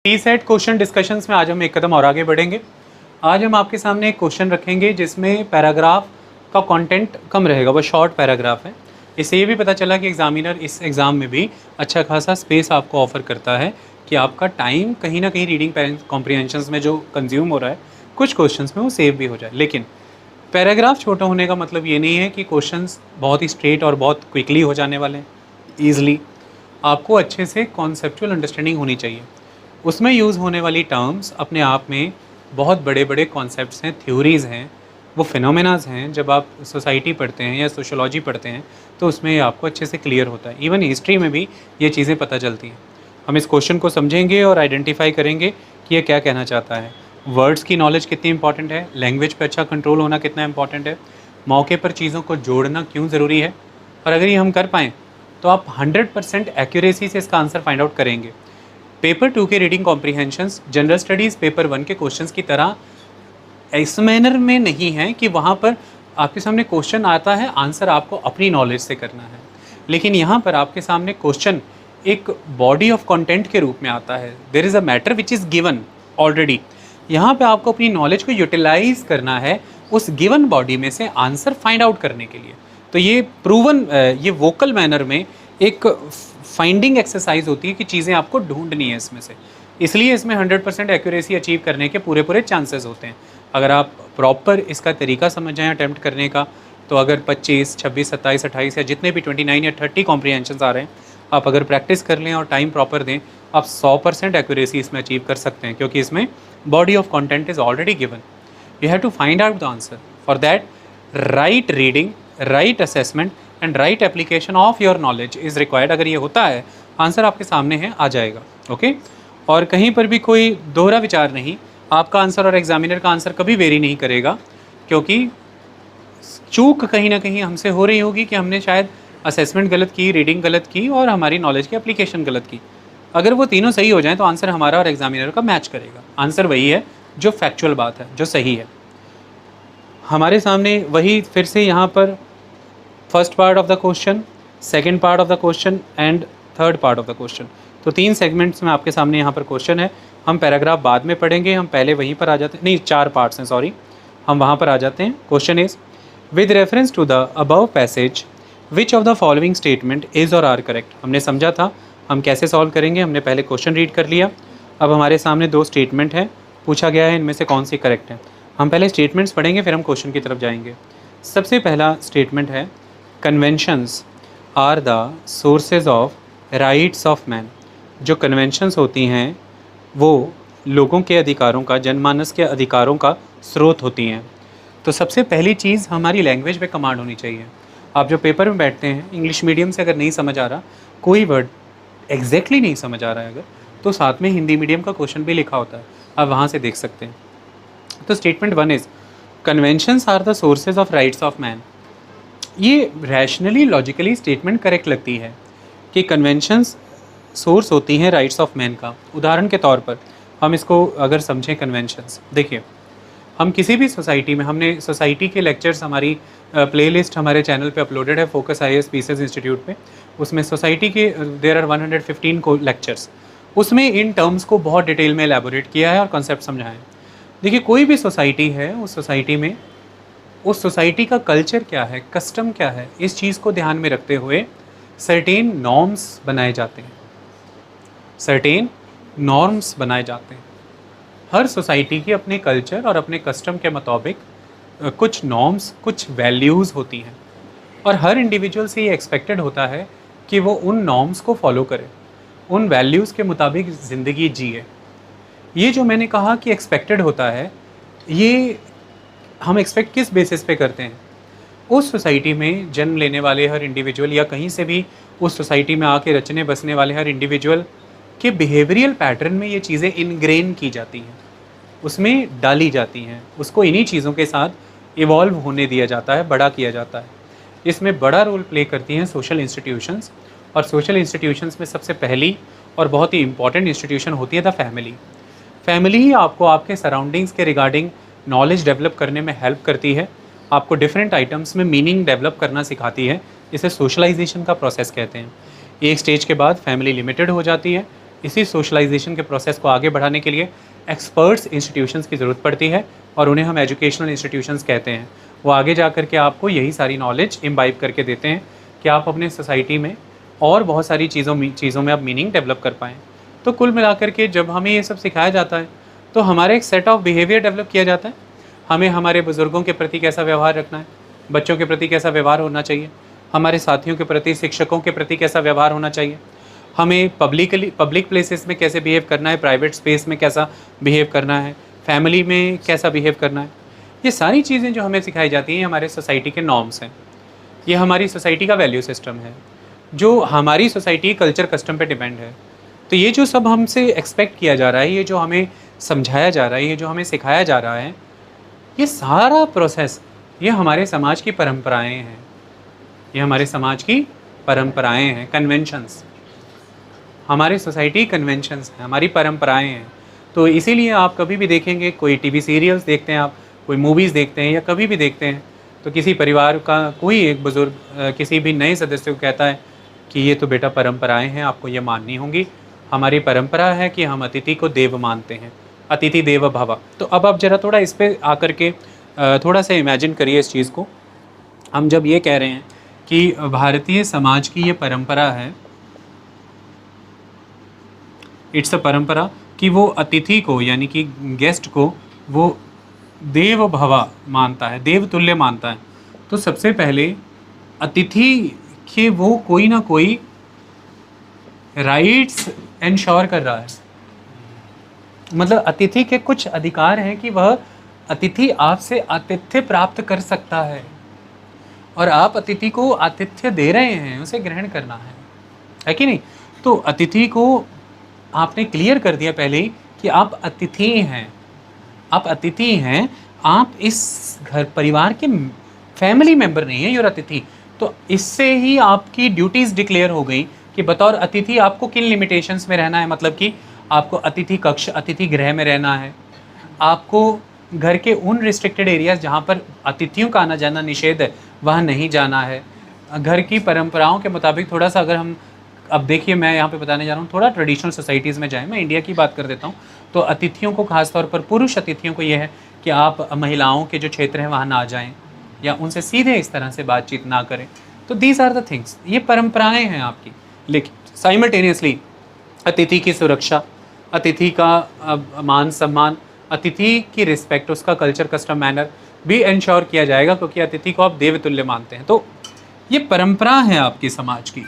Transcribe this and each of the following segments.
T-set question discussions में आज हम एक कदम और आगे बढ़ेंगे। आज हम आपके सामने एक क्वेश्चन रखेंगे जिसमें पैराग्राफ का कंटेंट कम रहेगा, वो शॉर्ट पैराग्राफ है। इससे ये भी पता चला कि एग्जामिनर इस एग्ज़ाम में भी अच्छा खासा स्पेस आपको ऑफर करता है कि आपका टाइम कहीं ना कहीं रीडिंग कॉम्प्रिहेंशंस में जो कंज्यूम हो रहा है कुछ क्वेश्चंस में वो सेव भी हो जाए। लेकिन पैराग्राफ छोटा होने का मतलब ये नहीं है कि क्वेश्चंस बहुत ही स्ट्रेट और बहुत क्विकली हो जाने वाले हैं ईज़िली। आपको अच्छे से कॉन्सेप्चुअल अंडरस्टैंडिंग होनी चाहिए। उसमें यूज़ होने वाली टर्म्स अपने आप में बहुत बड़े बड़े कॉन्सेप्ट्स हैं, थ्योरीज़ हैं, वो फिनोमेनाज हैं। जब आप सोसाइटी पढ़ते हैं या सोशोलॉजी पढ़ते हैं तो उसमें ये आपको अच्छे से क्लियर होता है। इवन हिस्ट्री में भी ये चीज़ें पता चलती हैं। हम इस क्वेश्चन को समझेंगे और आइडेंटिफाई करेंगे कि ये क्या कहना चाहता है। वर्ड्स की नॉलेज कितनी इंपॉर्टेंट है, लैंग्वेज पर अच्छा कंट्रोल होना कितना इंपॉर्टेंट है, मौके पर चीज़ों को जोड़ना क्यों ज़रूरी है। और अगर ये हम कर पाएँ तो आप 100% एक्यूरेसी से इसका आंसर फाइंड आउट करेंगे। पेपर 2 के reading comprehensions general studies paper 1 के क्वेश्चंस की तरह इस मैनर में नहीं है कि वहाँ पर आपके सामने क्वेश्चन आता है, आंसर आपको अपनी नॉलेज से करना है। लेकिन यहाँ पर आपके सामने क्वेश्चन एक बॉडी ऑफ कंटेंट के रूप में आता है। There is a matter which is given already. यहाँ पे आपको अपनी नॉलेज को यूटिलाइज करना है उस गिवन बॉडी में से आंसर फाइंड आउट करने के लिए। तो ये प्रूवन, ये वोकल मैनर में एक फाइंडिंग एक्सरसाइज होती है कि चीज़ें आपको ढूंढनी है इसमें से। इसलिए इसमें 100% एक्यूरेसी अचीव करने के पूरे चांसेस होते हैं अगर आप प्रॉपर इसका तरीका समझ जाएँ अटैम्प्ट करने का। तो अगर 25, 26, 27, 28 या जितने भी 29 या 30 कॉम्प्रिहेंशंस आ रहे हैं, आप अगर प्रैक्टिस कर लें और टाइम प्रॉपर दें, आप 100% एक्यूरेसी इसमें अचीव कर सकते हैं, क्योंकि इसमें body of content is already given. You have to find out the answer. For that right reading, right assessment and right application of your knowledge is required. अगर ये होता है, आंसर आपके सामने है, आ जाएगा। ओके और कहीं पर भी कोई दोहरा विचार नहीं। आपका आंसर और एग्जामिनर का आंसर कभी वेरी नहीं करेगा, क्योंकि चूक कहीं ना कहीं हमसे हो रही होगी कि हमने शायद असेसमेंट गलत की, रीडिंग गलत की और हमारी नॉलेज की एप्लीकेशन गलत की। अगर वो तीनों सही हो जाएं तो आंसर हमारा और एग्जामिनर का मैच करेगा। आंसर वही है जो फैक्चुअल बात है, जो सही है। हमारे सामने वही फिर से यहाँ पर first part of the question, second part of the question and third part of the question. तो 3 सेगमेंट्स में आपके सामने यहाँ पर क्वेश्चन है। हम पैराग्राफ बाद में पढ़ेंगे, हम पहले वहीं पर आ जाते हैं। नहीं, 4 पार्ट्स हैं, सॉरी, हम वहाँ पर आ जाते हैं। Question is with reference to the above passage which of the following statement is और आर करेक्ट। हमने समझा था हम कैसे सॉल्व करेंगे। हमने पहले क्वेश्चन रीड कर लिया। अब हमारे सामने 2 स्टेटमेंट हैं, पूछा गया है इनमें से कौन सी करेक्ट है। हम पहले स्टेटमेंट्स पढ़ेंगे, फिर हम क्वेश्चन की तरफ जाएंगे। सबसे पहला स्टेटमेंट है conventions are the sources of rights of man. जो कन्वेंशंस होती हैं वो लोगों के अधिकारों का, जनमानस के अधिकारों का स्रोत होती हैं। तो सबसे पहली चीज़ हमारी लैंग्वेज पे कमांड होनी चाहिए। आप जो पेपर में बैठते हैं, इंग्लिश मीडियम से अगर नहीं समझ आ रहा, कोई वर्ड एग्जैक्टली नहीं समझ आ रहा है अगर, तो साथ में हिंदी मीडियम का क्वेश्चन भी लिखा होता है, आप वहाँ से देख सकते हैं। तो statement 1 is conventions are the sources of rights of man. ये रैशनली लॉजिकली स्टेटमेंट करेक्ट लगती है कि कन्वेंशंस सोर्स होती हैं राइट्स ऑफ मैन का। उदाहरण के तौर पर हम इसको अगर समझें कन्वेंशंस, देखिए हम किसी भी सोसाइटी में, हमने सोसाइटी के लेक्चर्स, हमारी प्लेलिस्ट हमारे चैनल पे अपलोडेड है फोकस IAS पीसेस इंस्टीट्यूट पे। उसमें सोसाइटी के देयर आर 115 को लेक्चर्स, उसमें इन टर्म्स को बहुत डिटेल में एलैबोरेट किया है और कॉन्सेप्ट समझाए हैं। देखिए कोई भी सोसाइटी है, उस सोसाइटी में उस सोसाइटी का कल्चर क्या है, कस्टम क्या है, इस चीज़ को ध्यान में रखते हुए सर्टेन नॉर्म्स बनाए जाते हैं। सर्टेन नॉर्म्स बनाए जाते हैं। हर सोसाइटी की अपने कल्चर और अपने कस्टम के मुताबिक कुछ नॉर्म्स, कुछ वैल्यूज़ होती हैं और हर इंडिविजुअल से ये एक्सपेक्टेड होता है कि वो उन नॉर्म्स को फॉलो करे, उन वैल्यूज़ के मुताबिक ज़िंदगी जिए। ये जो मैंने कहा कि एक्सपेक्टेड होता है, ये हम एक्सपेक्ट किस बेसिस पे करते हैं? उस सोसाइटी में जन्म लेने वाले हर इंडिविजुअल या कहीं से भी उस सोसाइटी में आके रचने बसने वाले हर इंडिविजुअल के बिहेवियरल पैटर्न में ये चीज़ें इनग्रेन की जाती हैं, उसमें डाली जाती हैं, उसको इन्हीं चीज़ों के साथ इवॉल्व होने दिया जाता है, बड़ा किया जाता है। इसमें बड़ा रोल प्ले करती हैं सोशल इंस्टीट्यूशंस, और सोशल इंस्टीट्यूशंस में सबसे पहली और बहुत ही इंपॉर्टेंट इंस्टीट्यूशन होती है द फैमिली। फैमिली ही आपको आपके सराउंडिंग्स के रिगार्डिंग नॉलेज डेवलप करने में हेल्प करती है, आपको डिफरेंट आइटम्स में मीनिंग डेवलप करना सिखाती है। इसे सोशलाइजेशन का प्रोसेस कहते हैं। एक स्टेज के बाद फैमिली लिमिटेड हो जाती है, इसी सोशलाइजेशन के प्रोसेस को आगे बढ़ाने के लिए एक्सपर्ट्स इंस्टीट्यूशंस की ज़रूरत पड़ती है और उन्हें हम एजुकेशनल इंस्टीट्यूशंस कहते हैं। वो आगे जा कर के आपको यही सारी नॉलेज इम्बाइब करके देते हैं कि आप अपने सोसाइटी में और बहुत सारी चीज़ों में आप मीनिंग डेवलप कर पाएँ। तो कुल मिलाकर के जब हमें ये सब सिखाया जाता है तो हमारा एक सेट ऑफ बिहेवियर डेवलप किया जाता है। हमें हमारे बुज़ुर्गों के प्रति कैसा व्यवहार रखना है, बच्चों के प्रति कैसा व्यवहार होना चाहिए, हमारे साथियों के प्रति, शिक्षकों के प्रति कैसा व्यवहार होना चाहिए, हमें पब्लिक प्लेसेस में कैसे बिहेव करना है, प्राइवेट स्पेस में कैसा बिहेव करना है, फैमिली में कैसा बिहेव करना है। ये सारी चीज़ें जो हमें सिखाई जाती हैं हमारे सोसाइटी के नॉर्म्स हैं। ये हमारी सोसाइटी का वैल्यू सिस्टम है जो हमारी सोसाइटी कल्चर कस्टम पे डिपेंड है। तो ये जो सब हमसे एक्सपेक्ट किया जा रहा है, ये जो हमें समझाया जा रहा है, ये जो हमें सिखाया जा रहा है, ये सारा प्रोसेस ये हमारे समाज की परंपराएं हैं। ये हमारे समाज की परंपराएं हैं, कन्वेंशंस। हमारे सोसाइटी कन्वेंशंस हैं, हमारी परंपराएं हैं। तो इसीलिए आप कभी भी देखेंगे, कोई टीवी सीरियल्स देखते हैं आप, कोई मूवीज़ देखते हैं या कभी भी देखते हैं, तो किसी परिवार का कोई एक बुज़ुर्ग किसी भी नए सदस्य को कहता है कि ये तो बेटा परंपराएं हैं, आपको ये माननी होंगी। हमारी परंपरा है कि हम अतिथि को देव मानते हैं, अतिथि देव भव। तो अब आप ज़रा थोड़ा इस पर आकर के थोड़ा सा इमेजिन करिए इस चीज़ को। हम जब ये कह रहे हैं कि भारतीय समाज की ये परंपरा है, इट्स अ परंपरा कि वो अतिथि को यानी कि गेस्ट को वो देव भव मानता है, देव तुल्य मानता है। तो सबसे पहले अतिथि के वो कोई ना कोई राइट्स एंश्योर कर रहा है। मतलब अतिथि के कुछ अधिकार हैं कि वह अतिथि आपसे आतिथ्य प्राप्त कर सकता है और आप अतिथि को आतिथ्य दे रहे हैं, उसे ग्रहण करना है कि नहीं। तो अतिथि को आपने क्लियर कर दिया पहले ही कि आप अतिथि हैं, आप अतिथि हैं, आप इस घर परिवार के फैमिली मेंबर नहीं है, यूर अतिथि। तो इससे ही आपकी ड्यूटीज़ डिक्लेयर हो गई कि बतौर अतिथि आपको किन लिमिटेशंस में रहना है। मतलब कि आपको अतिथि कक्ष, अतिथि गृह में रहना है, आपको घर के उन रिस्ट्रिक्टेड एरियाज़ जहाँ पर अतिथियों का आना जाना निषेध है वहाँ नहीं जाना है। घर की परंपराओं के मुताबिक थोड़ा सा अगर हम अब देखिए, मैं यहाँ पे बताने जा रहा हूँ, थोड़ा ट्रेडिशनल सोसाइटीज़ में जाएँ, मैं इंडिया की बात कर देता हूँ। तो अतिथियों को खासतौर पर पुरुष अतिथियों को ये है कि आप महिलाओं के जो क्षेत्र हैं वहाँ ना जाएँ या उनसे सीधे इस तरह से बातचीत ना करें। तो दीज आर द थिंग्स, ये परंपराएं हैं आपकी। लेकिन साइमल्टेनियसली अतिथि की सुरक्षा, अतिथि का मान सम्मान, अतिथि की रिस्पेक्ट, उसका कल्चर कस्टम मैनर भी इंश्योर किया जाएगा क्योंकि अतिथि को आप देवतुल्य मानते हैं। तो ये परंपरा है आपकी समाज की।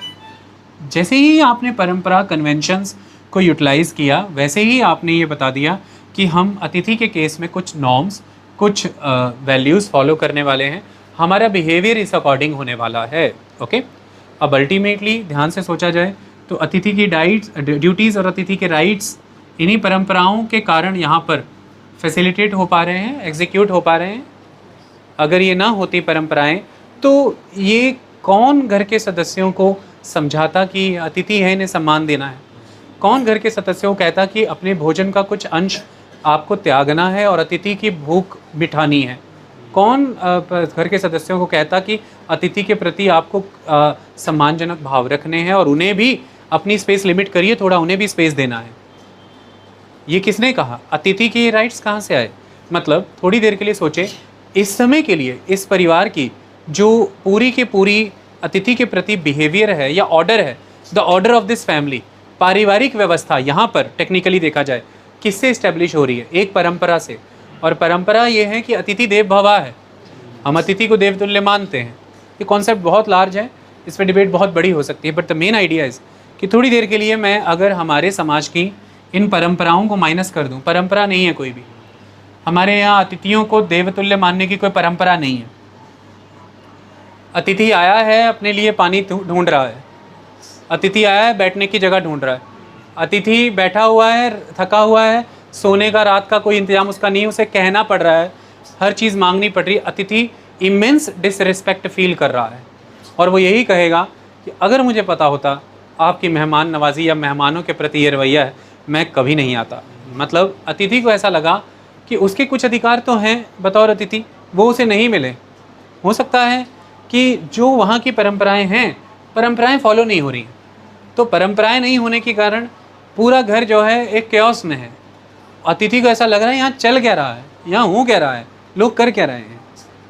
जैसे ही आपने परंपरा कन्वेंशंस को यूटिलाइज़ किया वैसे ही आपने ये बता दिया कि हम अतिथि के केस में कुछ नॉर्म्स, कुछ वैल्यूज़ फॉलो करने वाले हैं, हमारा बिहेवियर इस अकॉर्डिंग होने वाला है। ओके, अब अल्टीमेटली ध्यान से सोचा जाए तो अतिथि की ड्यूटीज़ और अतिथि के राइट्स इन्हीं परंपराओं के कारण यहाँ पर फैसिलिटेट हो पा रहे हैं, एग्जीक्यूट हो पा रहे हैं। अगर ये ना होती परंपराएं तो ये कौन घर के सदस्यों को समझाता कि अतिथि है, इन्हें सम्मान देना है? कौन घर के सदस्यों को कहता कि अपने भोजन का कुछ अंश आपको त्यागना है और अतिथि की भूख मिटानी है? कौन घर के सदस्यों को कहता कि अतिथि के प्रति आपको सम्मानजनक भाव रखने हैं और उन्हें भी अपनी स्पेस लिमिट करिए, थोड़ा उन्हें भी स्पेस देना है? ये किसने कहा? अतिथि के राइट्स कहाँ से आए? मतलब थोड़ी देर के लिए सोचे, इस समय के लिए इस परिवार की जो पूरी की पूरी अतिथि के प्रति बिहेवियर है या ऑर्डर है, the order of this family, पारिवारिक व्यवस्था यहाँ पर टेक्निकली देखा जाए किससे इस्टेब्लिश हो रही है? एक परंपरा से। और परंपरा ये है कि अतिथि देव भवा है, हम अतिथि को देवतुल्य मानते हैं। ये कॉन्सेप्ट बहुत लार्ज है, इस पर डिबेट बहुत बड़ी हो सकती है, but the main idea is कि थोड़ी देर के लिए मैं अगर हमारे समाज की इन परंपराओं को माइनस कर दूं, परंपरा नहीं है कोई भी, हमारे यहाँ अतिथियों को देवतुल्य मानने की कोई परंपरा नहीं है। अतिथि आया है, अपने लिए पानी ढूंढ रहा है, अतिथि आया है, बैठने की जगह ढूंढ रहा है, अतिथि बैठा हुआ है, थका हुआ है, सोने का रात का कोई इंतजाम उसका नहीं, उसे कहना पड़ रहा है, हर चीज़ मांगनी पड़ रही है। अतिथि इमेंस डिसरिस्पेक्ट फील कर रहा है और वो यही कहेगा कि अगर मुझे पता होता आपकी मेहमान नवाजी या मेहमानों के प्रति ये रवैया है, मैं कभी नहीं आता। मतलब अतिथि को ऐसा लगा कि उसके कुछ अधिकार तो हैं बतौर अतिथि, वो उसे नहीं मिले। हो सकता है कि जो वहाँ की परंपराएं हैं, परंपराएं फॉलो नहीं हो रही हैं। तो परंपराएं नहीं होने के कारण पूरा घर जो है एक क्योस में है। अतिथि को ऐसा लग रहा है यहाँ चल क्या रहा है, यहाँ हो क्या रहा है, लोग कर क्या रहे हैं।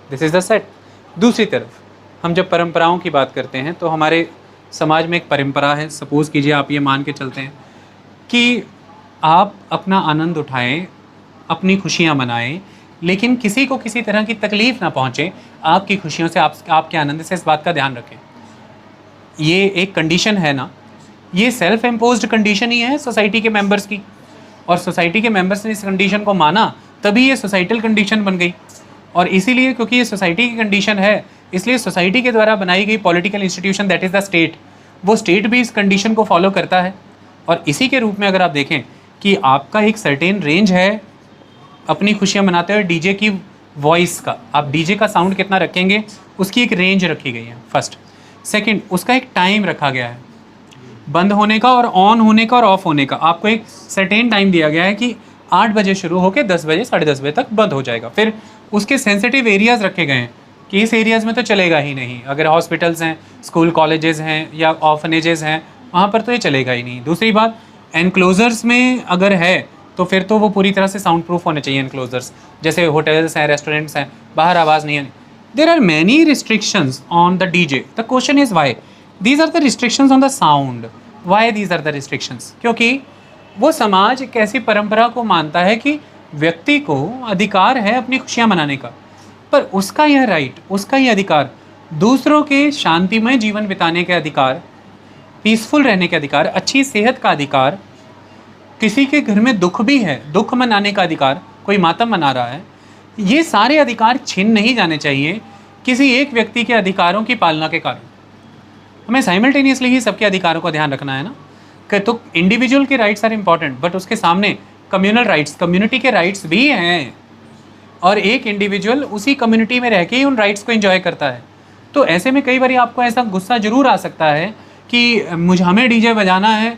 This is the set. दूसरी तरफ हम जब परंपराओं की बात करते हैं तो हमारे समाज में एक परंपरा है, सपोज़ कीजिए आप ये मान के चलते हैं कि आप अपना आनंद उठाएं, अपनी खुशियां मनाएं, लेकिन किसी को किसी तरह की तकलीफ़ ना पहुंचे आपकी खुशियों से, आपके आनंद से। इस बात का ध्यान रखें। ये एक कंडीशन है ना, ये सेल्फ इम्पोज्ड कंडीशन ही है सोसाइटी के मेंबर्स की, और सोसाइटी के मेंबर्स ने इस कंडीशन को माना तभी ये सोसाइटल कंडीशन बन गई। और इसीलिए क्योंकि ये सोसाइटी की कंडीशन है, इसलिए सोसाइटी के द्वारा बनाई गई political institution that is the state, वो स्टेट भी इस कंडीशन को फॉलो करता है। और इसी के रूप में अगर आप देखें कि आपका एक सर्टेन रेंज है अपनी खुशियाँ मनाते हुए डीजे की वॉइस का, आप डीजे का साउंड कितना रखेंगे उसकी एक रेंज रखी गई है फर्स्ट। सेकंड, उसका एक टाइम रखा गया है बंद होने का और ऑन होने का और ऑफ होने का। आपको एक सर्टेन टाइम दिया गया है कि 8 बजे शुरू होकर 10 बजे 10:30 बजे तक बंद हो जाएगा। फिर उसके सेंसिटिव एरियाज़ रखे गए हैं कि इस एरियाज़ में तो चलेगा ही नहीं। अगर हॉस्पिटल्स हैं, स्कूल कॉलेजेस हैं या ऑर्फनेजेस हैं, वहाँ पर तो ये चलेगा ही नहीं। दूसरी बात, एनक्लोजर्स में अगर है तो फिर तो वो पूरी तरह से साउंड प्रूफ होने चाहिए एनक्लोजर्स, जैसे होटल्स हैं, रेस्टोरेंट्स हैं, बाहर आवाज़ नहीं है। There are many restrictions on the DJ. The question is why these are the restrictions on the sound. Why these are the restrictions? क्योंकि वो समाज एक ऐसी परंपरा को मानता है कि व्यक्ति को अधिकार है अपनी खुशियाँ मनाने का, पर उसका यह राइट, उसका यह अधिकार, दूसरों के शांतिमय जीवन बिताने के अधिकार, पीसफुल रहने के अधिकार, अच्छी सेहत का अधिकार, किसी के घर में दुख भी है, दुख मनाने का अधिकार, कोई मातम मना रहा है, ये सारे अधिकार छीन नहीं जाने चाहिए किसी एक व्यक्ति के अधिकारों की पालना के कारण। हमें साइमल्टेनियसली ही सबके अधिकारों का ध्यान रखना है ना। कि तो इंडिविजुअल के राइट्स आर इम्पॉर्टेंट, बट उसके सामने कम्युनल राइट्स, कम्युनिटी के राइट्स भी हैं, और एक इंडिविजुअल उसी कम्युनिटी में रह के ही उन राइट्स को एंजॉय करता है। तो ऐसे में कई बार आपको ऐसा गुस्सा जरूर आ सकता है कि हमें डीजे बजाना है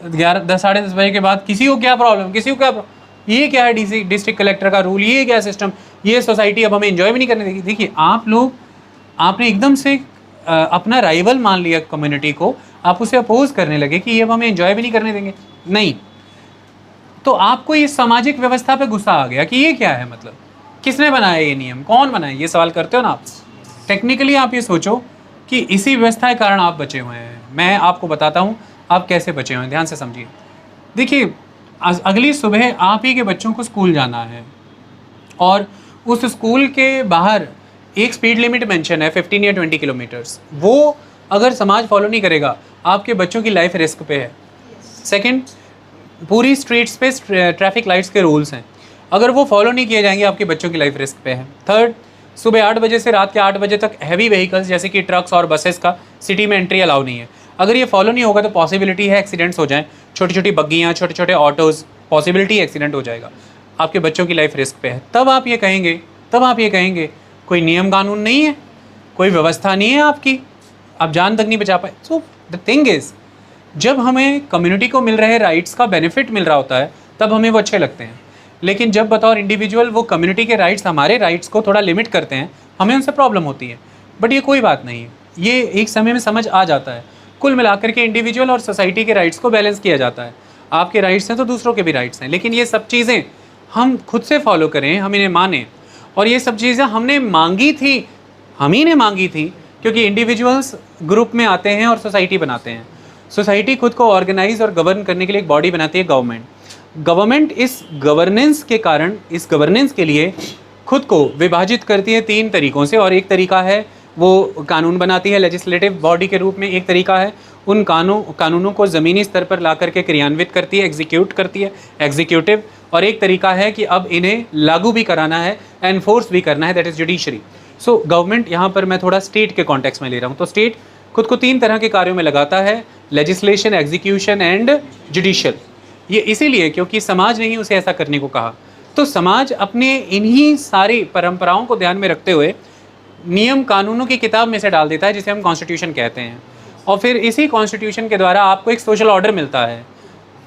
10 साढ़े 10 बजे के बाद, किसी को क्या प्रॉब्लम, किसी को क्या प्रॉब्लम, ये क्या है डिस्ट्रिक्ट कलेक्टर का रूल, ये क्या सिस्टम, ये सोसाइटी अब हमें एंजॉय भी नहीं करने देगी। देखिए आप लोग, आपने एकदम से अपना राइवल मान लिया कम्युनिटी को, आप उसे अपोज करने लगे कि ये अब हमें एंजॉय भी नहीं करने देंगे। नहीं, तो आपको ये सामाजिक व्यवस्था पे गुस्सा आ गया कि ये क्या है, मतलब किसने बनाया ये नियम, कौन बनाया, ये सवाल करते हो ना आप। टेक्निकली आप ये सोचो कि इसी व्यवस्था के कारण आप बचे हुए हैं। मैं आपको बताता हूँ आप कैसे बचे हुए हैं, ध्यान से समझिए। देखिए अगली सुबह आप ही के बच्चों को स्कूल जाना है, और उस स्कूल के बाहर एक स्पीड लिमिट मेंशन है 15 या 20 किलोमीटर्स। वो अगर समाज फॉलो नहीं करेगा, आपके बच्चों की लाइफ रिस्क पे है। सेकंड, पूरी स्ट्रीट्स पे ट्रैफिक लाइट्स के रूल्स हैं, अगर वो फॉलो नहीं किए जाएंगे आपके बच्चों की लाइफ रिस्क पे है। थर्ड, सुबह 8 बजे से रात के 8 बजे तक हैवी व्हीकल्स जैसे कि ट्रक्स और बसेस का सिटी में एंट्री अलाउ नहीं है। अगर ये फॉलो नहीं होगा तो पॉसिबिलिटी है एक्सीडेंट्स हो जाएँ, छोटी छोटी बग्गियाँ, छोटे छोटे ऑटोज़, पॉसिबिलिटी एक्सीडेंट हो जाएगा, आपके बच्चों की लाइफ रिस्क पे है। तब आप ये कहेंगे कोई नियम कानून नहीं है, कोई व्यवस्था नहीं है आपकी, आप जान तक नहीं बचा पाए। सो द थिंग इज़, जब हमें कम्युनिटी को मिल रहे राइट्स का बेनिफिट मिल रहा होता है तब हमें वो अच्छे लगते हैं, लेकिन जब बतौर इंडिविजुअल वो कम्युनिटी के राइट्स हमारे राइट्स को थोड़ा लिमिट करते हैं, हमें उनसे प्रॉब्लम होती है। बट ये कोई बात नहीं है, ये एक समय में समझ आ जाता है। कुल मिलाकर के इंडिविजुअल और सोसाइटी के राइट्स को बैलेंस किया जाता है। आपके राइट्स हैं तो दूसरों के भी राइट्स हैं, लेकिन ये सब चीज़ें हम खुद से फॉलो करें, हम इन्हें मानें। और ये सब चीज़ें हमने मांगी थी, हम ही ने मांगी थी, क्योंकि इंडिविजुअल्स ग्रुप में आते हैं और सोसाइटी बनाते हैं। सोसाइटी खुद को ऑर्गेनाइज और गवर्न करने के लिए एक बॉडी बनाती है, गवर्नमेंट इस गवर्नेंस के कारण, इस गवर्नेंस के लिए खुद को विभाजित करती है 3 तरीक़ों से। और एक तरीका है वो कानून बनाती है लेजिस्लेटिव बॉडी के रूप में, एक तरीका है उन कानूनों को ज़मीनी स्तर पर ला करके क्रियान्वित करती है, एग्जीक्यूट करती है, एग्जीक्यूटिव, और एक तरीका है कि अब इन्हें लागू भी कराना है, एनफोर्स भी करना है, that is judiciary. So government, यहाँ पर मैं थोड़ा स्टेट के कॉन्टेक्स्ट में ले रहा हूँ, तो स्टेट खुद को 3 तरह के कार्यों में लगाता है, लेजिस्लेशन, एग्जीक्यूशन एंड जुडिशियल। ये इसीलिए क्योंकि समाज ने ही उसे ऐसा करने को कहा। तो समाज अपने इन्हीं सारी परंपराओं को ध्यान में रखते हुए नियम कानूनों की किताब में से डाल देता है, जिसे हम कॉन्स्टिट्यूशन कहते हैं। और फिर इसी कॉन्स्टिट्यूशन के द्वारा आपको एक सोशल ऑर्डर मिलता है।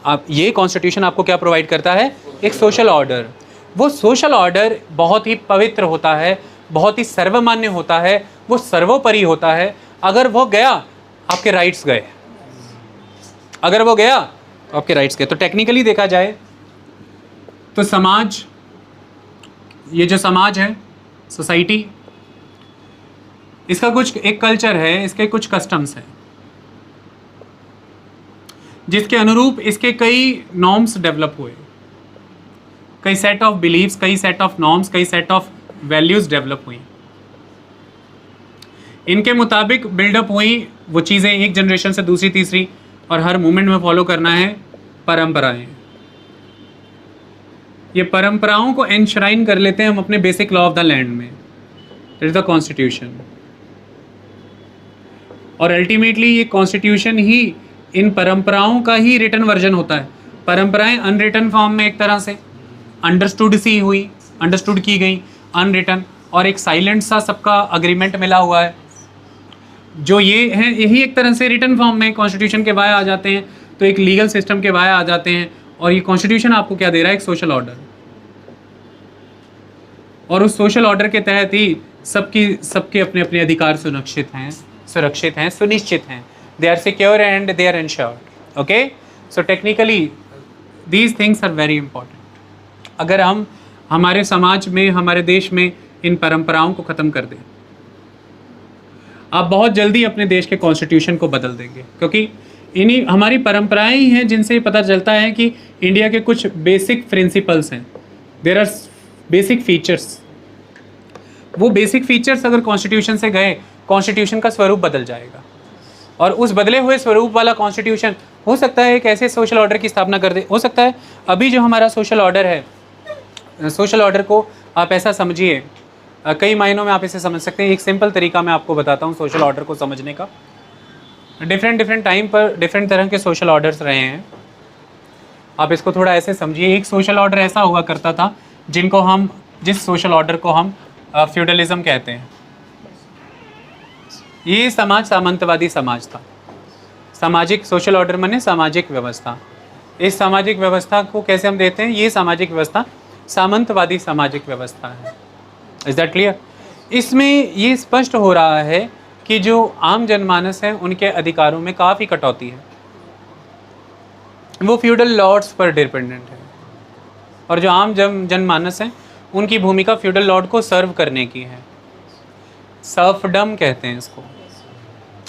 आप, ये कॉन्स्टिट्यूशन आपको क्या प्रोवाइड करता है? एक सोशल ऑर्डर। वो सोशल ऑर्डर बहुत ही पवित्र होता है, बहुत ही सर्वमान्य होता है, वो सर्वोपरि होता है। अगर वो गया, आपके राइट्स गए। अगर वो गया, आपके राइट्स के। तो टेक्निकली देखा जाए तो समाज, ये जो समाज है, सोसाइटी, इसका कुछ एक कल्चर है, इसके कुछ कस्टम्स हैं जिसके अनुरूप इसके कई नॉर्म्स डेवलप हुए, कई सेट ऑफ बिलीव्स, कई सेट ऑफ नॉर्म्स, कई सेट ऑफ वैल्यूज डेवलप हुई। इनके मुताबिक बिल्डअप हुई वो चीज़ें एक जनरेशन से दूसरी तीसरी, और हर मोमेंट में फॉलो करना है परंपराएं। ये परंपराओं को एनश्राइन कर लेते हैं हम अपने basic law of the land में, दैट इज द कॉन्स्टिट्यूशन। और अल्टीमेटली ये कॉन्स्टिट्यूशन ही इन परंपराओं का ही रिटन वर्जन होता है। परंपराएं अनरिटन फॉर्म में एक तरह से अंडरस्टूड सी हुई, अंडरस्टूड की गई अनरिटन, और एक साइलेंट सा सबका अग्रीमेंट मिला हुआ है, जो ये है, यही एक तरह से रिटन फॉर्म में कॉन्स्टिट्यूशन के बाय आ जाते हैं, तो एक लीगल सिस्टम के बाय आ जाते हैं। और ये कॉन्स्टिट्यूशन आपको क्या दे रहा है? एक सोशल ऑर्डर, और उस सोशल ऑर्डर के तहत ही सबके अपने अपने अधिकार सुरक्षित हैं, सुनिश्चित हैं। They are secure and they are insured. Okay, so technically these things are very important. अगर हम हमारे समाज में, हमारे देश में इन परंपराओं को ख़त्म कर दें, आप बहुत जल्दी अपने देश के कॉन्स्टिट्यूशन को बदल देंगे, क्योंकि इन्हीं हमारी परंपराएं ही हैं जिनसे पता चलता है कि इंडिया के कुछ बेसिक प्रिंसिपल्स हैं, देयर आर बेसिक फीचर्स। वो बेसिक फीचर्स अगर कॉन्स्टिट्यूशन से गए, कॉन्स्टिट्यूशन का स्वरूप बदल जाएगा, और उस बदले हुए स्वरूप वाला कॉन्स्टिट्यूशन हो सकता है एक ऐसे सोशल ऑर्डर की स्थापना कर दे। हो सकता है अभी जो हमारा सोशल ऑर्डर है, सोशल ऑर्डर को आप ऐसा समझिए, कई मायनों में आप इसे समझ सकते हैं। एक सिंपल तरीका मैं आपको बताता हूँ सोशल ऑर्डर को समझने का। डिफरेंट टाइम पर डिफरेंट तरह के सोशल ऑर्डर्स रहे हैं। आप इसको थोड़ा ऐसे समझिए, एक सोशल ऑर्डर ऐसा हुआ करता था जिस सोशल ऑर्डर को हम फ्यूडलिज्म कहते हैं। ये समाज सामंतवादी समाज था। सामाजिक सोशल ऑर्डर माने सामाजिक व्यवस्था। इस सामाजिक व्यवस्था को कैसे हम देते हैं? ये सामाजिक व्यवस्था सामंतवादी सामाजिक व्यवस्था है। Is that clear? इसमें ये स्पष्ट हो रहा है कि जो आम जनमानस है उनके अधिकारों में काफ़ी कटौती है, वो फ्यूडल लॉर्ड्स पर डिपेंडेंट है, और जो आम जनमानस हैं उनकी भूमिका फ्यूडल लॉर्ड को सर्व करने की है। सर्फडम कहते हैं इसको।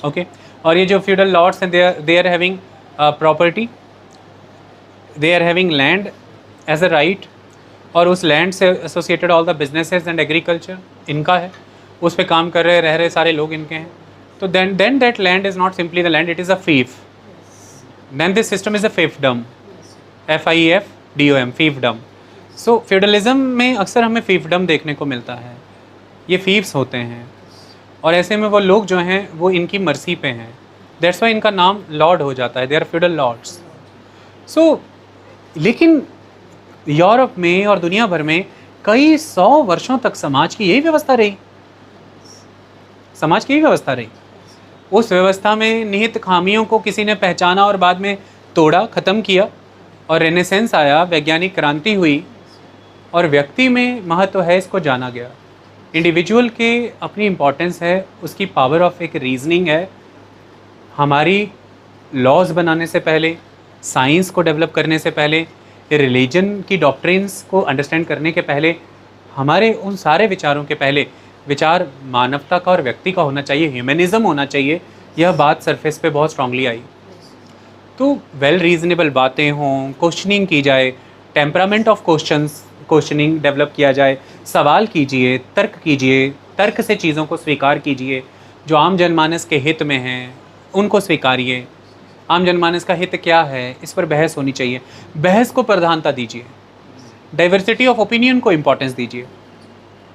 ओके, और ये जो फ्यूडल लॉर्ड्स हैं they are having property, they are having land as a right, और उस लैंड से associated all the businesses and agriculture इनका है, उस पे काम कर रह रहे सारे लोग इनके हैं। तो then that land is not simply the land, it is a fief. Then this system is a fiefdom, FIEFDOM, fiefdom। So feudalism में अक्सर हमें fiefdom देखने को मिलता है। ये फीफ्स होते हैं, और ऐसे में वो लोग जो हैं वो इनकी मर्जी पे हैं, दैट्स वाई इनका नाम लॉर्ड हो जाता है, दे आर फ्यूडल लॉर्ड्स। सो लेकिन यूरोप में और दुनिया भर में कई 100 वर्षों तक समाज की यही व्यवस्था रही, समाज की यही व्यवस्था रही। उस व्यवस्था में निहित खामियों को किसी ने पहचाना और बाद में तोड़ा, ख़त्म किया, और रेनेसेंस आया, वैज्ञानिक क्रांति हुई, और व्यक्ति में महत्व है इसको जाना गया। इंडिविजुअल के अपनी इम्पोर्टेंस है, उसकी पावर ऑफ एक रीजनिंग है। हमारी लॉज बनाने से पहले, साइंस को डेवलप करने से पहले, रिलीजन की डॉक्ट्रिन्स को अंडरस्टैंड करने के पहले, हमारे उन सारे विचारों के पहले विचार मानवता का और व्यक्ति का होना चाहिए, ह्यूमनिज़म होना चाहिए। यह बात सरफेस पे बहुत स्ट्रांगली आई। तो वेल रीजनेबल बातें हों, क्वेश्चनिंग की जाए, टेम्परामेंट ऑफ क्वेश्चनिंग डेवलप किया जाए, सवाल कीजिए, तर्क कीजिए, तर्क से चीज़ों को स्वीकार कीजिए। जो आम जनमानस के हित में हैं उनको स्वीकारिए। आम जनमानस का हित क्या है, इस पर बहस होनी चाहिए। बहस को प्रधानता दीजिए, डाइवर्सिटी ऑफ ओपिनियन को इम्पोर्टेंस दीजिए।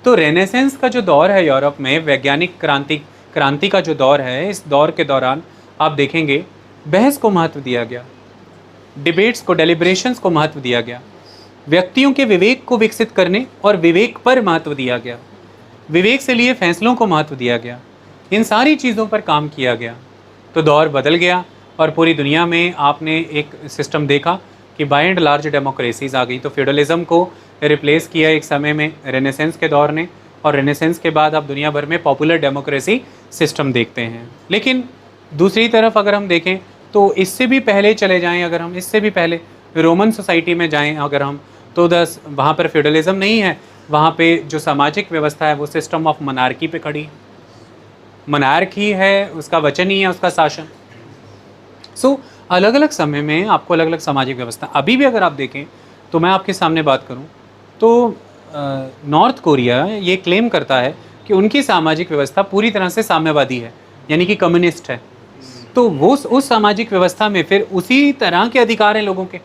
तो रेनेसेंस का जो दौर है यूरोप में, वैज्ञानिक क्रांति का जो दौर है, इस दौर के दौरान आप देखेंगे बहस को महत्व दिया गया, डिबेट्स को, डेलिब्रेशंस को महत्व दिया गया, व्यक्तियों के विवेक को विकसित करने और विवेक पर महत्व दिया गया, विवेक से लिए फैसलों को महत्व दिया गया। इन सारी चीज़ों पर काम किया गया तो दौर बदल गया, और पूरी दुनिया में आपने एक सिस्टम देखा कि बाय एंड लार्ज डेमोक्रेसीज आ गई। तो फ्यूडलिज्म को रिप्लेस किया एक समय में रेनेसेंस के दौर ने, और रेनेसेंस के बाद आप दुनिया भर में पॉपुलर डेमोक्रेसी सिस्टम देखते हैं। लेकिन दूसरी तरफ अगर हम देखें तो इससे भी पहले चले जाएं, अगर हम इससे भी पहले रोमन सोसाइटी में जाएं अगर हम, तो वहाँ पर फ्यूडलिज्म नहीं है, वहाँ पे जो सामाजिक व्यवस्था है वो सिस्टम ऑफ मोनार्की पे खड़ी है। मोनार्की है, उसका वचन ही है उसका शासन। सो अलग अलग समय में आपको अलग अलग सामाजिक व्यवस्था, अभी भी अगर आप देखें तो मैं आपके सामने बात करूं तो नॉर्थ कोरिया ये क्लेम करता है कि उनकी सामाजिक व्यवस्था पूरी तरह से साम्यवादी है, यानी कि कम्युनिस्ट है। तो वो उस सामाजिक व्यवस्था में फिर उसी तरह के अधिकार हैं लोगों के।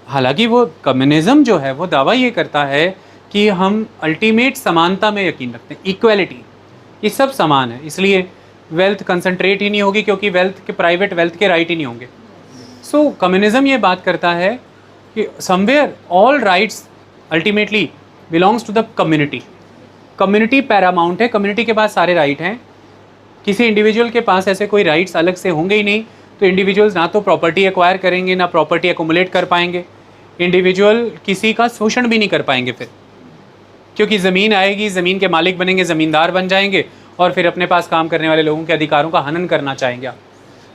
हालांकि वो कम्युनिज्म जो है वो दावा ये करता है कि हम अल्टीमेट समानता में यकीन रखते हैं, इक्वलिटी, ये सब समान है, इसलिए वेल्थ कंसंट्रेट ही नहीं होगी, क्योंकि वेल्थ के प्राइवेट वेल्थ के राइट ही नहीं होंगे। सो कम्युनिज्म ये बात करता है कि somewhere all rights ultimately belongs to the community. Community paramount है, कम्युनिटी के पास सारे राइट हैं, किसी इंडिविजुअल के पास ऐसे कोई राइट्स अलग से होंगे ही नहीं। तो इंडिविजुअल्स ना तो प्रॉपर्टी एक्वायर करेंगे, ना प्रॉपर्टी एकुमुलेट कर पाएंगे, इंडिविजुअल किसी का शोषण भी नहीं कर पाएंगे फिर, क्योंकि ज़मीन आएगी, ज़मीन के मालिक बनेंगे, ज़मींदार बन जाएंगे और फिर अपने पास काम करने वाले लोगों के अधिकारों का हनन करना चाहेंगे।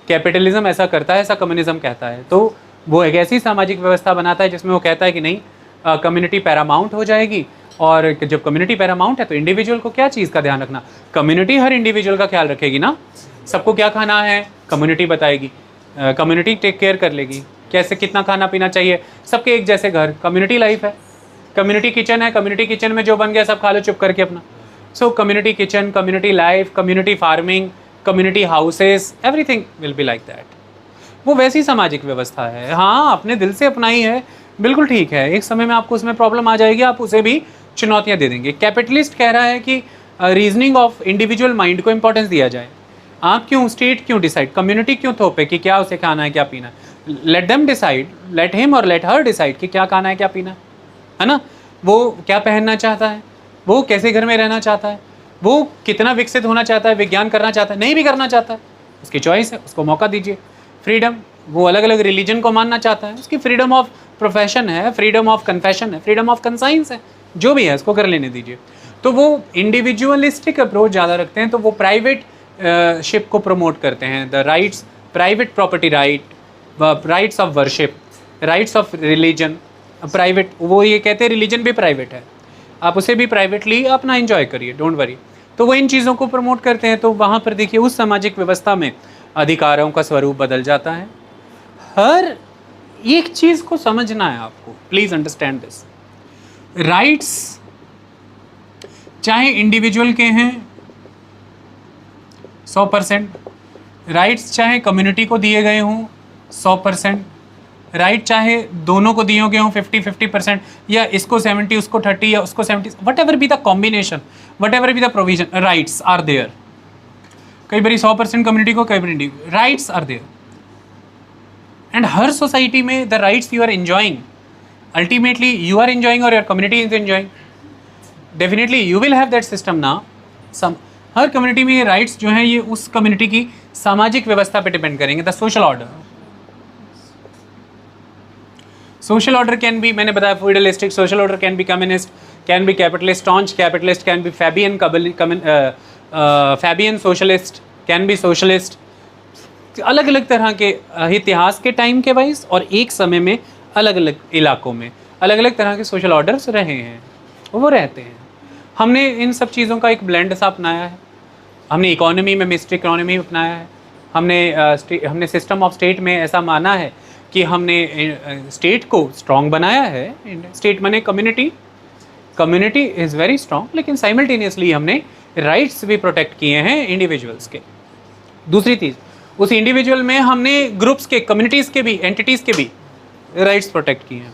कैपिटलिज्म ऐसा करता है, ऐसा कम्युनिज्म कहता है। तो वो एक ऐसी सामाजिक व्यवस्था बनाता है जिसमें वो कहता है कि नहीं, कम्युनिटी पैरामाउंट हो जाएगी, और जब कम्युनिटी पैरामाउंट है तो इंडिविजुअल को क्या चीज़ का ध्यान रखना, कम्युनिटी हर इंडिविजुअल का ख्याल रखेगी ना, सबको क्या खाना है कम्युनिटी बताएगी, कम्युनिटी टेक केयर कर लेगी, कैसे कितना खाना पीना चाहिए, सबके एक जैसे घर, कम्युनिटी लाइफ है। कम्युनिटी किचन है, कम्युनिटी किचन में जो बन गया सब खा लो चुप करके अपना। सो community kitchen, community life, community farming, community houses, everything will be like that. वो वैसी सामाजिक व्यवस्था है। हाँ, अपने दिल से अपनाई है, बिल्कुल ठीक है, एक समय में आपको उसमें प्रॉब्लम आ जाएगी, आप उसे भी चुनौतियाँ दे देंगे। कैपिटलिस्ट कह रहा है कि रीजनिंग ऑफ इंडिविजुअल माइंड को इंपॉर्टेंस दिया जाए। आप क्यों, स्टेट क्यों डिसाइड, कम्युनिटी क्यों थोपे कि क्या उसे खाना है क्या पीना है। Let them decide, let him और लेट हर डिसाइड कि क्या खाना है क्या पीना है ना। वो क्या पहनना चाहता है, वो कैसे घर में रहना चाहता है, वो कितना विकसित होना चाहता है, विज्ञान करना चाहता है, नहीं भी करना चाहता है, उसकी चॉइस है, उसको मौका दीजिए। फ्रीडम, वो अलग अलग रिलीजन को मानना चाहता है, उसकी फ्रीडम ऑफ प्रोफेशन है, फ्रीडम ऑफ कन्फेशन है, फ्रीडम ऑफ कंसाइंस है, जो भी है उसको कर लेने दीजिए। तो वो इंडिविजुअलिस्टिक अप्रोच ज़्यादा रखते हैं, तो वो प्राइवेट शिप को प्रमोट करते हैं, the rights, private property right, rights of worship, rights of religion, private, वो ये कहते हैं रिलीजन भी प्राइवेट है, आप उसे भी प्राइवेटली अपना एंजॉय करिए, डोंट वरी। तो वो इन चीज़ों को प्रमोट करते हैं। तो वहाँ पर देखिए उस सामाजिक व्यवस्था में अधिकारों का स्वरूप बदल जाता है। हर एक चीज़ को समझना है आपको, प्लीज़ अंडरस्टैंड दिस। राइट्स चाहे इंडिविजुअल के हैं 100%, राइट्स चाहे कम्युनिटी को दिए गए हों 100%, राइट चाहे दोनों को दिए गए हों 50-50%, या इसको 70 उसको 30 या उसको 70, whatever be the combination, whatever be the provision, rights are there. कई बार 100% कम्युनिटी को, कई बार राइट्स आर देयर। एंड हर सोसाइटी में the rights you are enjoying, ultimately you are enjoying और your community is enjoying, definitely you will have that system ना। हर कम्युनिटी में ये राइट्स जो हैं ये उस कम्युनिटी की सामाजिक व्यवस्था पे डिपेंड करेंगे। The social order, social order can be, मैंने बताया feudalistic, social order can be communist, can be capitalist, staunch capitalist, can be Fabian, Fabian socialist, can be socialist. अलग अलग तरह के इतिहास के टाइम के वाइज और एक समय में अलग अलग इलाकों में अलग अलग तरह के सोशल ऑर्डर्स रहे हैं, वो रहते हैं। हमने इन सब चीज़ों का एक ब्लेंड सा अपनाया है। हमने इकोनॉमी में मिक्स्ड इकोनॉमी अपनाया है, हमने सिस्टम ऑफ स्टेट में ऐसा माना है कि हमने स्टेट को स्ट्रॉन्ग बनाया है। स्टेट माने community, community is very strong, लेकिन साइमल्टेनियसली हमने राइट्स भी प्रोटेक्ट किए हैं इंडिविजुअल्स के। दूसरी चीज़, उस इंडिविजुअल में हमने ग्रुप्स के, कम्युनिटीज़ के भी, एंटिटीज़ के भी राइट्स प्रोटेक्ट किए हैं।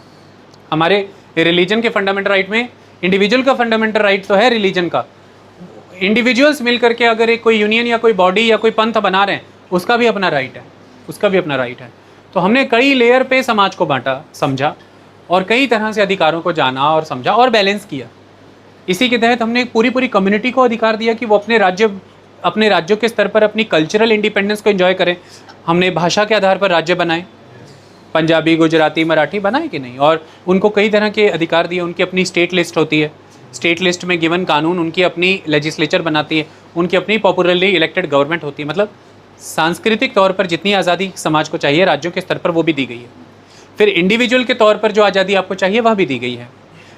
हमारे रिलीजन के फंडामेंटल राइट में इंडिविजुअल का फंडामेंटल राइट तो है रिलीजन का, इंडिविजुअल्स मिल करके अगर एक कोई यूनियन या कोई बॉडी या कोई पंथ बना रहे हैं उसका भी अपना राइट है, उसका भी अपना राइट है। तो हमने कई लेयर पे समाज को बांटा, समझा, और कई तरह से अधिकारों को जाना और समझा और बैलेंस किया। इसी के तहत हमने पूरी कम्युनिटी को अधिकार दिया कि वो अपने राज्यों के स्तर पर अपनी कल्चरल इंडिपेंडेंस को एंजॉय करें। हमने भाषा के आधार पर राज्य बनाए, पंजाबी, गुजराती, मराठी बनाए कि नहीं, और उनको कई तरह के अधिकार दिए। उनकी अपनी स्टेट लिस्ट होती है, स्टेट लिस्ट में गिवन कानून उनकी अपनी लेजिस्लेचर बनाती है, उनकी अपनी पॉपुलरली इलेक्टेड गवर्नमेंट होती है। मतलब सांस्कृतिक तौर पर जितनी आज़ादी समाज को चाहिए राज्यों के स्तर पर वो भी दी गई है, फिर इंडिविजुअल के तौर पर जो आज़ादी आपको चाहिए वह भी दी गई है।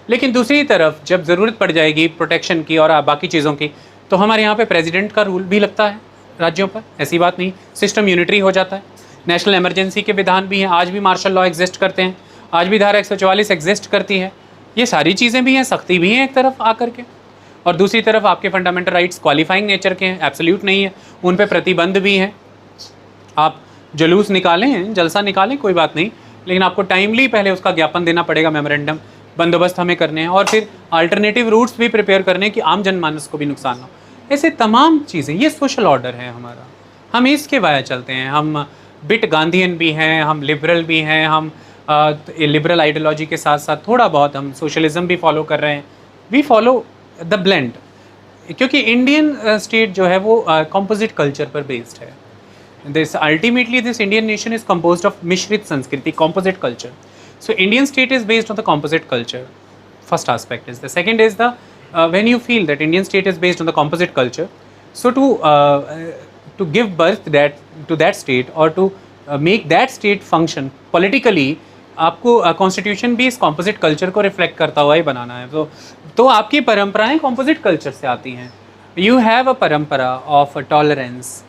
लेकिन दूसरी तरफ जब ज़रूरत पड़ जाएगी प्रोटेक्शन की और बाकी चीज़ों की, तो हमारे यहाँ पे प्रेसिडेंट का रूल भी लगता है राज्यों पर, ऐसी बात नहीं, सिस्टम यूनिटरी हो जाता है। नेशनल इमरजेंसी के विधान भी हैं, आज भी मार्शल लॉ एग्जिस्ट करते हैं, आज भी धारा 144 एग्जिस्ट करती है। ये सारी चीज़ें भी हैं, सख्ती भी हैं एक तरफ आकर के, और दूसरी तरफ आपके फंडामेंटल राइट्स क्वालिफाइंग नेचर के हैं, एब्सोल्यूट नहीं है, उन पे प्रतिबंध भी हैं। आप जुलूस निकालें, जलसा निकालें, कोई बात नहीं, लेकिन आपको टाइमली पहले उसका ज्ञापन देना पड़ेगा, मेमोरेंडम, बंदोबस्त हमें करने हैं, और फिर अल्टरनेटिव रूट्स भी प्रिपेयर करने कि आम जनमानस को भी नुकसान ना हो। ऐसे तमाम चीज़ें, ये सोशल ऑर्डर है हमारा, हम इसके वाया चलते हैं। हम बिट गांधीयन भी हैं, हम लिबरल भी हैं, हम लिबरल आइडियोलॉजी के साथ साथ थोड़ा बहुत हम सोशलिज्म भी फॉलो कर रहे हैं। वी फॉलो द ब्लेंड, क्योंकि इंडियन स्टेट जो है वो कॉम्पोजिट कल्चर पर बेस्ड है। This ultimately this Indian nation is composed of Mishrit Sanskriti, composite culture. So Indian state is based on the composite culture. First aspect is the second is the when you feel that Indian state is based on the composite culture, so to give birth to that state or to make that state function politically, आपको constitution भी इस composite culture को reflect करता हुआ ही बनाना है। तो आपकी परंपराएं कॉम्पोजिट कल्चर से आती हैं। यू हैव अ परंपरा of tolerance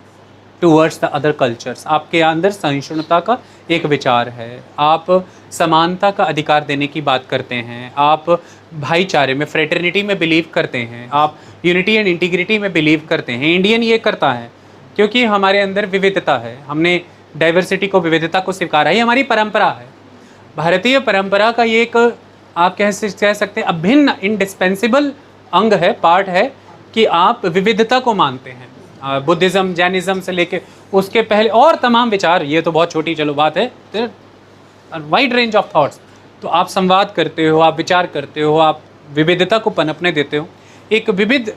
towards the other cultures, आपके अंदर सहिष्णुता का एक विचार है, आप समानता का अधिकार देने की बात करते हैं, आप भाईचारे में, फ्रेटर्निटी में बिलीव करते हैं, आप यूनिटी एंड इंटीग्रिटी में बिलीव करते हैं। इंडियन ये करता है क्योंकि हमारे अंदर विविधता है, हमने डाइवर्सिटी को, विविधता को स्वीकारा, ये हमारी परंपरा है। भारतीय परंपरा का ये एक आप कह सकते हैं अभिन्न इंडिस्पेंसिबल अंग है, पार्ट है कि आप विविधता को मानते हैं। बुद्धिज़्म, जैनिज़्म से लेके उसके पहले और तमाम विचार, ये तो बहुत छोटी चलो बात है, वाइड रेंज ऑफ थॉट्स। तो आप संवाद करते हो, आप विचार करते हो, आप विविधता को पनपने देते हो। एक विविध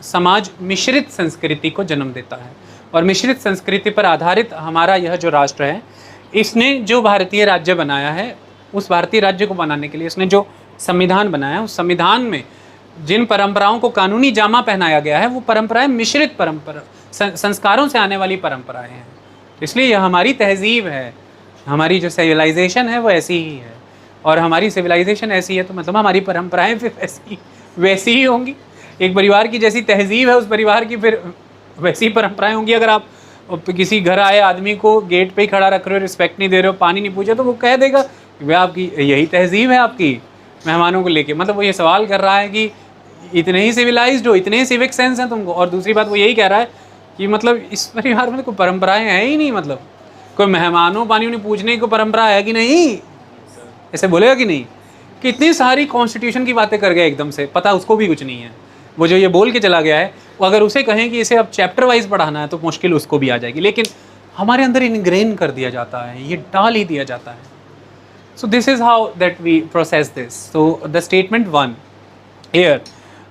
समाज मिश्रित संस्कृति को जन्म देता है, और मिश्रित संस्कृति पर आधारित हमारा यह जो राष्ट्र है, इसने जो भारतीय राज्य बनाया है, उस भारतीय राज्य को बनाने के लिए इसने जो संविधान बनाया है, उस संविधान में जिन परंपराओं को कानूनी जामा पहनाया गया है, वो परंपराएं मिश्रित परंपरा, संस्कारों से आने वाली परंपराएं हैं। इसलिए यह हमारी तहजीब है, हमारी जो सिविलाइजेशन है वो ऐसी ही है, और हमारी सिविलाइजेशन ऐसी है तो मतलब हमारी परंपराएं फिर वैसी ही होंगी। एक परिवार की जैसी तहजीब है, उस परिवार की फिर वैसी परंपराएं होंगी। अगर आप किसी घर आए आदमी को गेट पे ही खड़ा रख रहे हो, रिस्पेक्ट नहीं दे रहे हो, पानी नहीं पूछे, तो वो कह देगा वह आपकी यही तहजीब है आपकी मेहमानों को लेके। मतलब वो ये सवाल कर रहा है कि इतने ही सिविलाइज्ड हो, इतने ही सिविक सेंस हैं तुमको। और दूसरी बात वो यही कह रहा है कि मतलब इस परिवार में कोई परंपराएं हैं ही नहीं, मतलब कोई मेहमानों पानी उन्हें पूछने की परंपरा है कि नहीं, ऐसे बोलेगा कि नहीं। कितनी सारी कॉन्स्टिट्यूशन की बातें कर गया एकदम से, पता उसको भी कुछ नहीं है। वो जो ये बोल के चला गया है, वो अगर उसे कहें कि इसे अब चैप्टर वाइज पढ़ाना है तो मुश्किल उसको भी आ जाएगी, लेकिन हमारे अंदर इनग्रेन कर दिया जाता है, ये डाल ही दिया जाता है। So this is how that we process this. So the statement 1 here,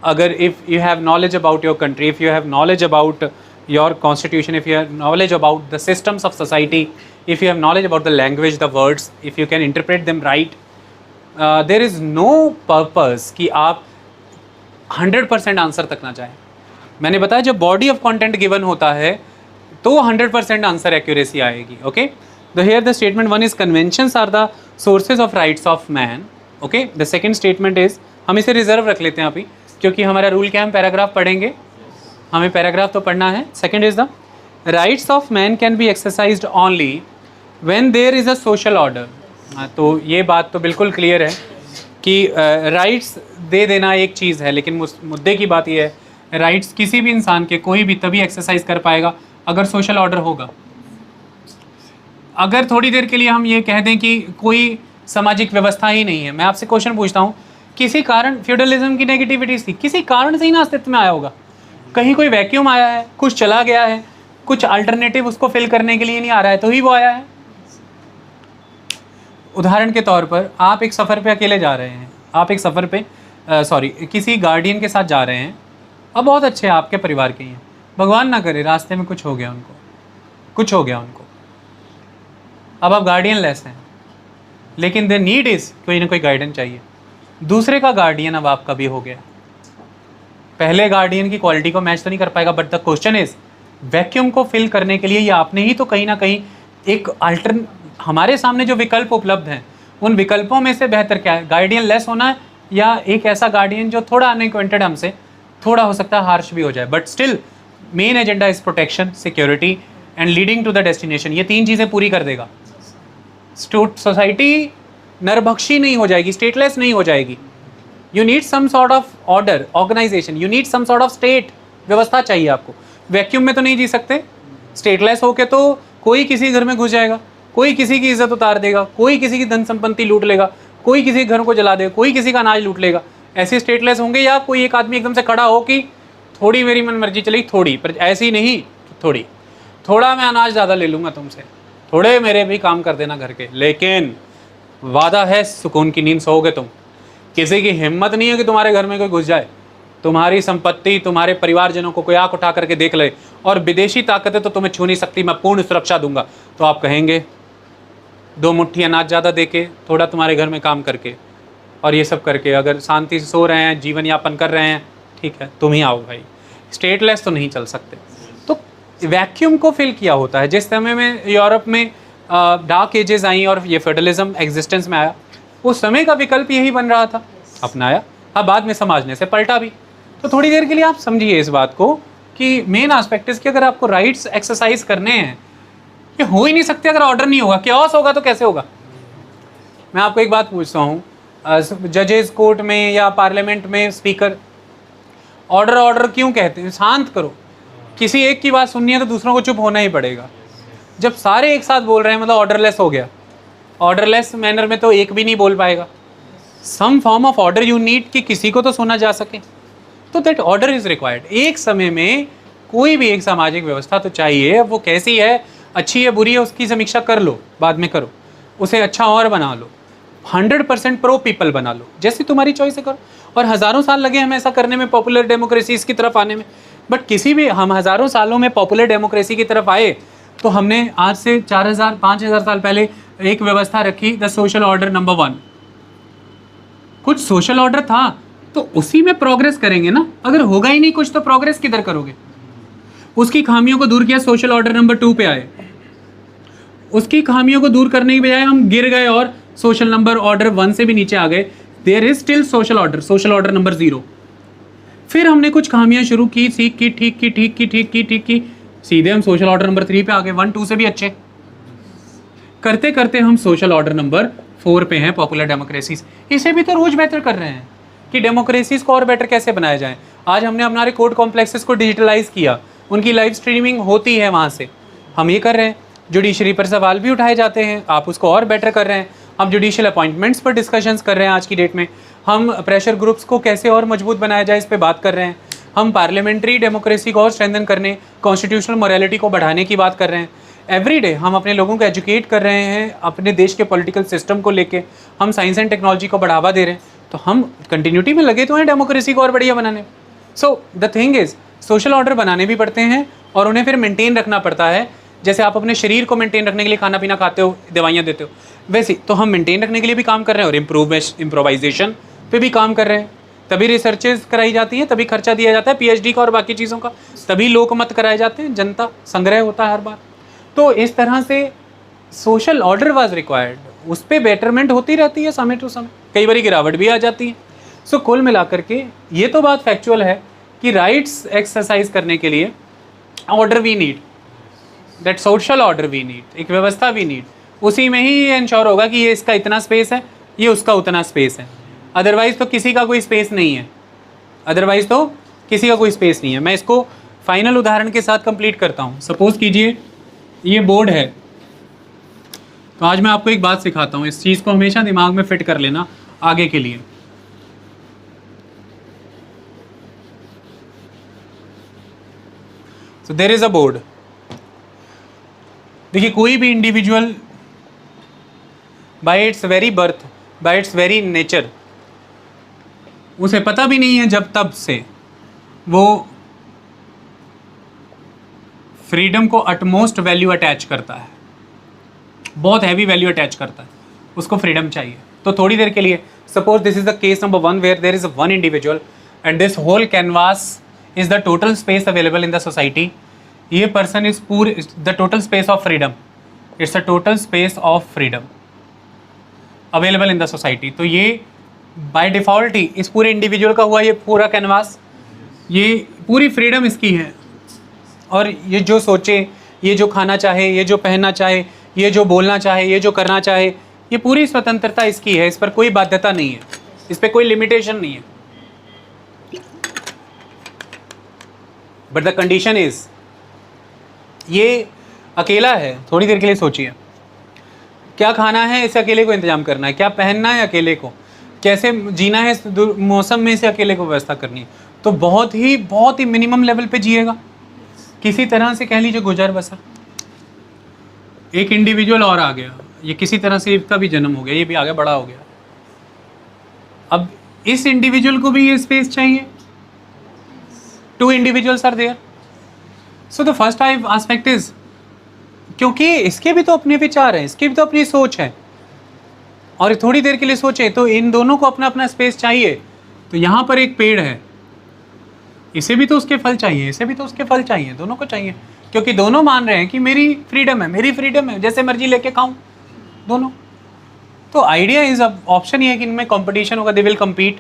अगर if you have knowledge about your country, if you have knowledge about your constitution, if you have knowledge about the systems of society, if you have knowledge about the language, the words, if you can interpret them right, there is no purpose कि आप 100% answer तक ना जाएं। मैंने बताया जब body of content given होता है तो 100% आंसर एक्यूरेसी आएगी। Okay, the here the statement 1 is conventions are the sources of rights of man. Okay, the second statement is, हम इसे रिजर्व रख लेते हैं अभी क्योंकि हमारा रूल क्या है, हम पैराग्राफ पढ़ेंगे, हमें पैराग्राफ तो पढ़ना है। Second is the rights of man can be exercised only when there is a social order. तो ये बात तो बिल्कुल क्लियर है कि राइट्स दे देना एक चीज़ है, लेकिन मुद्दे की बात यह है राइट्स किसी भी इंसान के कोई भी तभी एक्सरसाइज कर पाएगा अगर सोशल ऑर्डर होगा। अगर थोड़ी देर के लिए हम ये कह दें कि कोई सामाजिक व्यवस्था ही नहीं है, मैं आपसे क्वेश्चन पूछता हूँ, किसी कारण फ्यूडलिज्म की नेगेटिविटी थी, किसी कारण से ही ना अस्तित्व में आया होगा, कहीं कोई वैक्यूम आया है, कुछ चला गया है, कुछ अल्टरनेटिव उसको फिल करने के लिए नहीं आ रहा है तो ही वो आया है। उदाहरण के तौर पर आप एक सफ़र पे अकेले जा रहे हैं, आप एक सफ़र पे किसी गार्डियन के साथ जा रहे हैं, अब बहुत अच्छे आपके परिवार के हैं, भगवान ना करे रास्ते में कुछ हो गया उनको, अब आप गार्डियन लेस हैं, लेकिन द नीड इज़ कोई ना कोई गाइडेंस चाहिए। दूसरे का गार्डियन अब आपका भी हो गया, पहले गार्डियन की क्वालिटी को मैच तो नहीं कर पाएगा, but the question is vacuum को फिल करने के लिए, या आपने ही तो कहीं ना कहीं एक हमारे सामने जो विकल्प उपलब्ध हैं, उन विकल्पों में से बेहतर क्या है? गार्डियन लेस होना है, या एक ऐसा गार्डियन जो थोड़ा अनएक्वेंटेड हमसे, थोड़ा हो सकता है हार्श भी हो जाए, but still main agenda is protection, security and leading to the destination. ये 3 चीज़ें पूरी कर देगा। सोसाइटी नरभक्षी नहीं हो जाएगी, स्टेटलेस नहीं हो जाएगी। You need some sort of order, organisation, you need some sort of state, व्यवस्था चाहिए आपको। वैक्यूम में तो नहीं जी सकते। स्टेटलेस होके तो कोई किसी घर में घुस जाएगा, कोई किसी की इज्जत उतार देगा, कोई किसी की धन संपत्ति लूट लेगा, कोई किसी घर को जला देगा, कोई किसी का अनाज लूट लेगा। ऐसे स्टेटलेस होंगे, या कोई एक आदमी एकदम से खड़ा हो कि थोड़ी मेरी मन मर्जी चलेगी, थोड़ी, पर ऐसी नहीं, थोड़ी, थोड़ा मैं अनाज ज़्यादा ले लूँगा तुमसे, थोड़े मेरे भी काम कर देना घर के, लेकिन वादा है सुकून की नींद सोओगे तुम। किसी की हिम्मत नहीं है कि तुम्हारे घर में कोई घुस जाए, तुम्हारी संपत्ति, तुम्हारे परिवारजनों को कोई आंख उठा करके देख ले, और विदेशी ताकतें तो तुम्हें छू नहीं सकती, मैं पूर्ण सुरक्षा दूंगा, तो आप कहेंगे 2 मुट्ठी अनाज ज़्यादा देके, थोड़ा तुम्हारे घर में काम करके, और ये सब करके अगर शांति से सो रहे हैं, जीवन यापन कर रहे हैं, ठीक है, तुम ही आओ भाई। स्टेटलेस तो नहीं चल सकते। तो वैक्यूम को फिल किया होता है। जिस समय में यूरोप में डार्क एजेस आई और ये फेडरलिज्म एग्जिस्टेंस में आया, उस समय का विकल्प यही बन रहा था, अपनाया। अब बाद में समाज ने से पलटा भी। तो थोड़ी देर के लिए आप समझिए इस बात को कि मेन एस्पेक्ट इस कि अगर आपको राइट्स एक्सरसाइज करने हैं, ये हो ही नहीं सकते अगर ऑर्डर नहीं होगा। क्योस होगा तो कैसे होगा? मैं आपको एक बात पूछता हूँ, जजेस कोर्ट में या पार्लियामेंट में स्पीकर ऑर्डर ऑर्डर क्यों कहते हैं? शांत करो। किसी एक की बात सुननी है तो दूसरों को चुप होना ही पड़ेगा। जब सारे एक साथ बोल रहे हैं मतलब ऑर्डरलेस हो गया। ऑर्डरलेस मैनर में तो एक भी नहीं बोल पाएगा। Some form of order you need कि किसी को तो सुना जा सके, तो दैट ऑर्डर इज रिक्वायर्ड। एक समय में कोई भी एक सामाजिक व्यवस्था तो चाहिए। अब वो कैसी है, अच्छी है बुरी है, उसकी समीक्षा कर लो, बाद में करो, उसे अच्छा और बना लो, 100% प्रो पीपल बना लो, जैसी तुम्हारी चॉइस है करो। और हज़ारों साल लगे हमें ऐसा करने में, पॉपुलर डेमोक्रेसीज की तरफ आने में। बट किसी भी, हम हज़ारों सालों में पॉपुलर डेमोक्रेसी की तरफ आए तो हमने आज से 4000-5000 साल पहले एक व्यवस्था रखी, द सोशल ऑर्डर नंबर 1। कुछ सोशल ऑर्डर था तो उसी में प्रोग्रेस करेंगे ना। अगर होगा ही नहीं कुछ तो प्रोग्रेस किधर करोगे? उसकी खामियों को दूर किया, सोशल ऑर्डर नंबर 2 पे आए। उसकी खामियों को दूर करने की बजाय हम गिर गए और सोशल नंबर ऑर्डर 1 से भी नीचे आ गए। There is still social order number 0। फिर हमने कुछ खामियां शुरू की, सीख की, ठीक की, सीधे हम सोशल ऑर्डर नंबर 3 पे आ गए। 1-2 से भी अच्छे करते करते हम सोशल ऑर्डर नंबर 4 पे हैं, पॉपुलर डेमोक्रेसीज। इसे भी तो रोज बेहतर कर रहे हैं कि डेमोक्रेसीज को और बेटर कैसे बनाया जाए। आज हमने हमारे कोर्ट कॉम्प्लेक्सेस को डिजिटलाइज किया, उनकी लाइव स्ट्रीमिंग होती है वहाँ से, हम ये कर रहे हैं। जुडिशरी पर सवाल भी उठाए जाते हैं, आप उसको और बेटर कर रहे हैं। हम जुडिशियल अपॉइंटमेंट्स पर डिस्कशंस कर रहे हैं आज की डेट में। हम प्रेशर ग्रुप्स को कैसे और मजबूत बनाया जाए, इस पर बात कर रहे हैं। हम पार्लियामेंट्री डेमोक्रेसी को और स्ट्रेंथन करने, कॉन्स्टिट्यूशनल मोरालिटी को बढ़ाने की बात कर रहे हैं। एवरी डे हम अपने लोगों को एजुकेट कर रहे हैं अपने देश के पॉलिटिकल सिस्टम को लेके। हम साइंस एंड टेक्नोलॉजी को बढ़ावा दे रहे हैं, तो हम कंटिन्यूटी में लगे तो हैं डेमोक्रेसी को और बढ़िया बनाने। So the thing is, social order बनाने भी पड़ते हैं और उन्हें फिर मेंटेन रखना पड़ता है। जैसे आप अपने शरीर को मेंटेन रखने के लिए खाना पीना खाते हो, दवाइयाँ देते हो, वैसे तो हम मेंटेन रखने के लिए भी काम कर रहे हैं और इम्प्रोवाइजेशन पे भी काम कर रहे हैं। तभी रिसर्चेज कराई जाती है, तभी खर्चा दिया जाता है पीएचडी का और बाकी चीज़ों का, तभी लोकमत कराए जाते हैं, जनता संग्रह होता है हर बार। तो इस तरह से सोशल ऑर्डर वाज रिक्वायर्ड, उस पर बेटरमेंट होती रहती है समय टू समय, कई बार गिरावट भी आ जाती है। सो कुल मिलाकर के ये तो बात फैक्चुअल है कि राइट्स एक्सरसाइज करने के लिए order we need, that social order we need, एक व्यवस्था वी नीड। उसी में ही ये इंश्योर होगा कि ये इसका इतना स्पेस है, ये उसका उतना स्पेस है। अदरवाइज़ तो किसी का कोई स्पेस नहीं है, अदरवाइज़ तो किसी का कोई स्पेस नहीं है। मैं इसको फाइनल उदाहरण के साथ कंप्लीट करता हूँ। सपोज कीजिए ये बोर्ड है, तो आज मैं आपको एक बात सिखाता हूँ, इस चीज़ को हमेशा दिमाग में फिट कर लेना आगे के लिए। So there is a board. देखिए कोई भी individual by its very birth, by its very nature, उसे पता भी नहीं है जब तब से वो फ्रीडम को अटमोस्ट वैल्यू अटैच करता है, बहुत हैवी वैल्यू अटैच करता है, उसको फ्रीडम चाहिए। तो थोड़ी देर के लिए, suppose this is the case number 1 where there is one individual and this whole canvas is the total space available in the society. ये पर्सन इज पूरे the total space of freedom, it's a total space of freedom available in the society. तो ये by default ही इस पूरे individual का हुआ ये पूरा कैनवास, ये पूरी फ्रीडम इसकी है। और ये जो सोचे, ये जो खाना चाहे, ये जो पहनना चाहे, ये जो बोलना चाहे, ये जो करना चाहे, ये पूरी स्वतंत्रता इसकी है। इस पर कोई बाध्यता नहीं है, इस पर कोई लिमिटेशन नहीं है। बट द कंडीशन इज, ये अकेला है। थोड़ी देर के लिए सोचिए, क्या खाना है इसे अकेले को इंतजाम करना है, क्या पहनना है अकेले को, कैसे जीना है इस मौसम में इसे अकेले को व्यवस्था करनी है। तो बहुत ही मिनिमम लेवल पे जिएगा, किसी तरह से कह लीजिए गुजर बसर। एक इंडिविजुअल और आ गया, ये किसी तरह से इसका भी जन्म हो गया, ये भी आगे बड़ा हो गया। अब इस इंडिविजुअल को भी ये स्पेस चाहिए। Two individuals are there, so the first aspect is, क्योंकि इसके भी तो अपने विचार हैं, इसकी भी तो अपनी सोच है, और थोड़ी देर के लिए सोचे तो इन दोनों को अपना अपना स्पेस चाहिए। तो यहाँ पर एक पेड़ है, इसे भी तो उसके फल चाहिए, इसे भी तो उसके फल चाहिए, दोनों को चाहिए, क्योंकि दोनों मान रहे हैं कि मेरी फ्रीडम है, मेरी फ्रीडम है, जैसे मर्जी लेके खाऊं दोनों। तो आइडिया इज, अब ऑप्शन ये है कि इनमें कंपटीशन होगा, दे विल कम्पीट।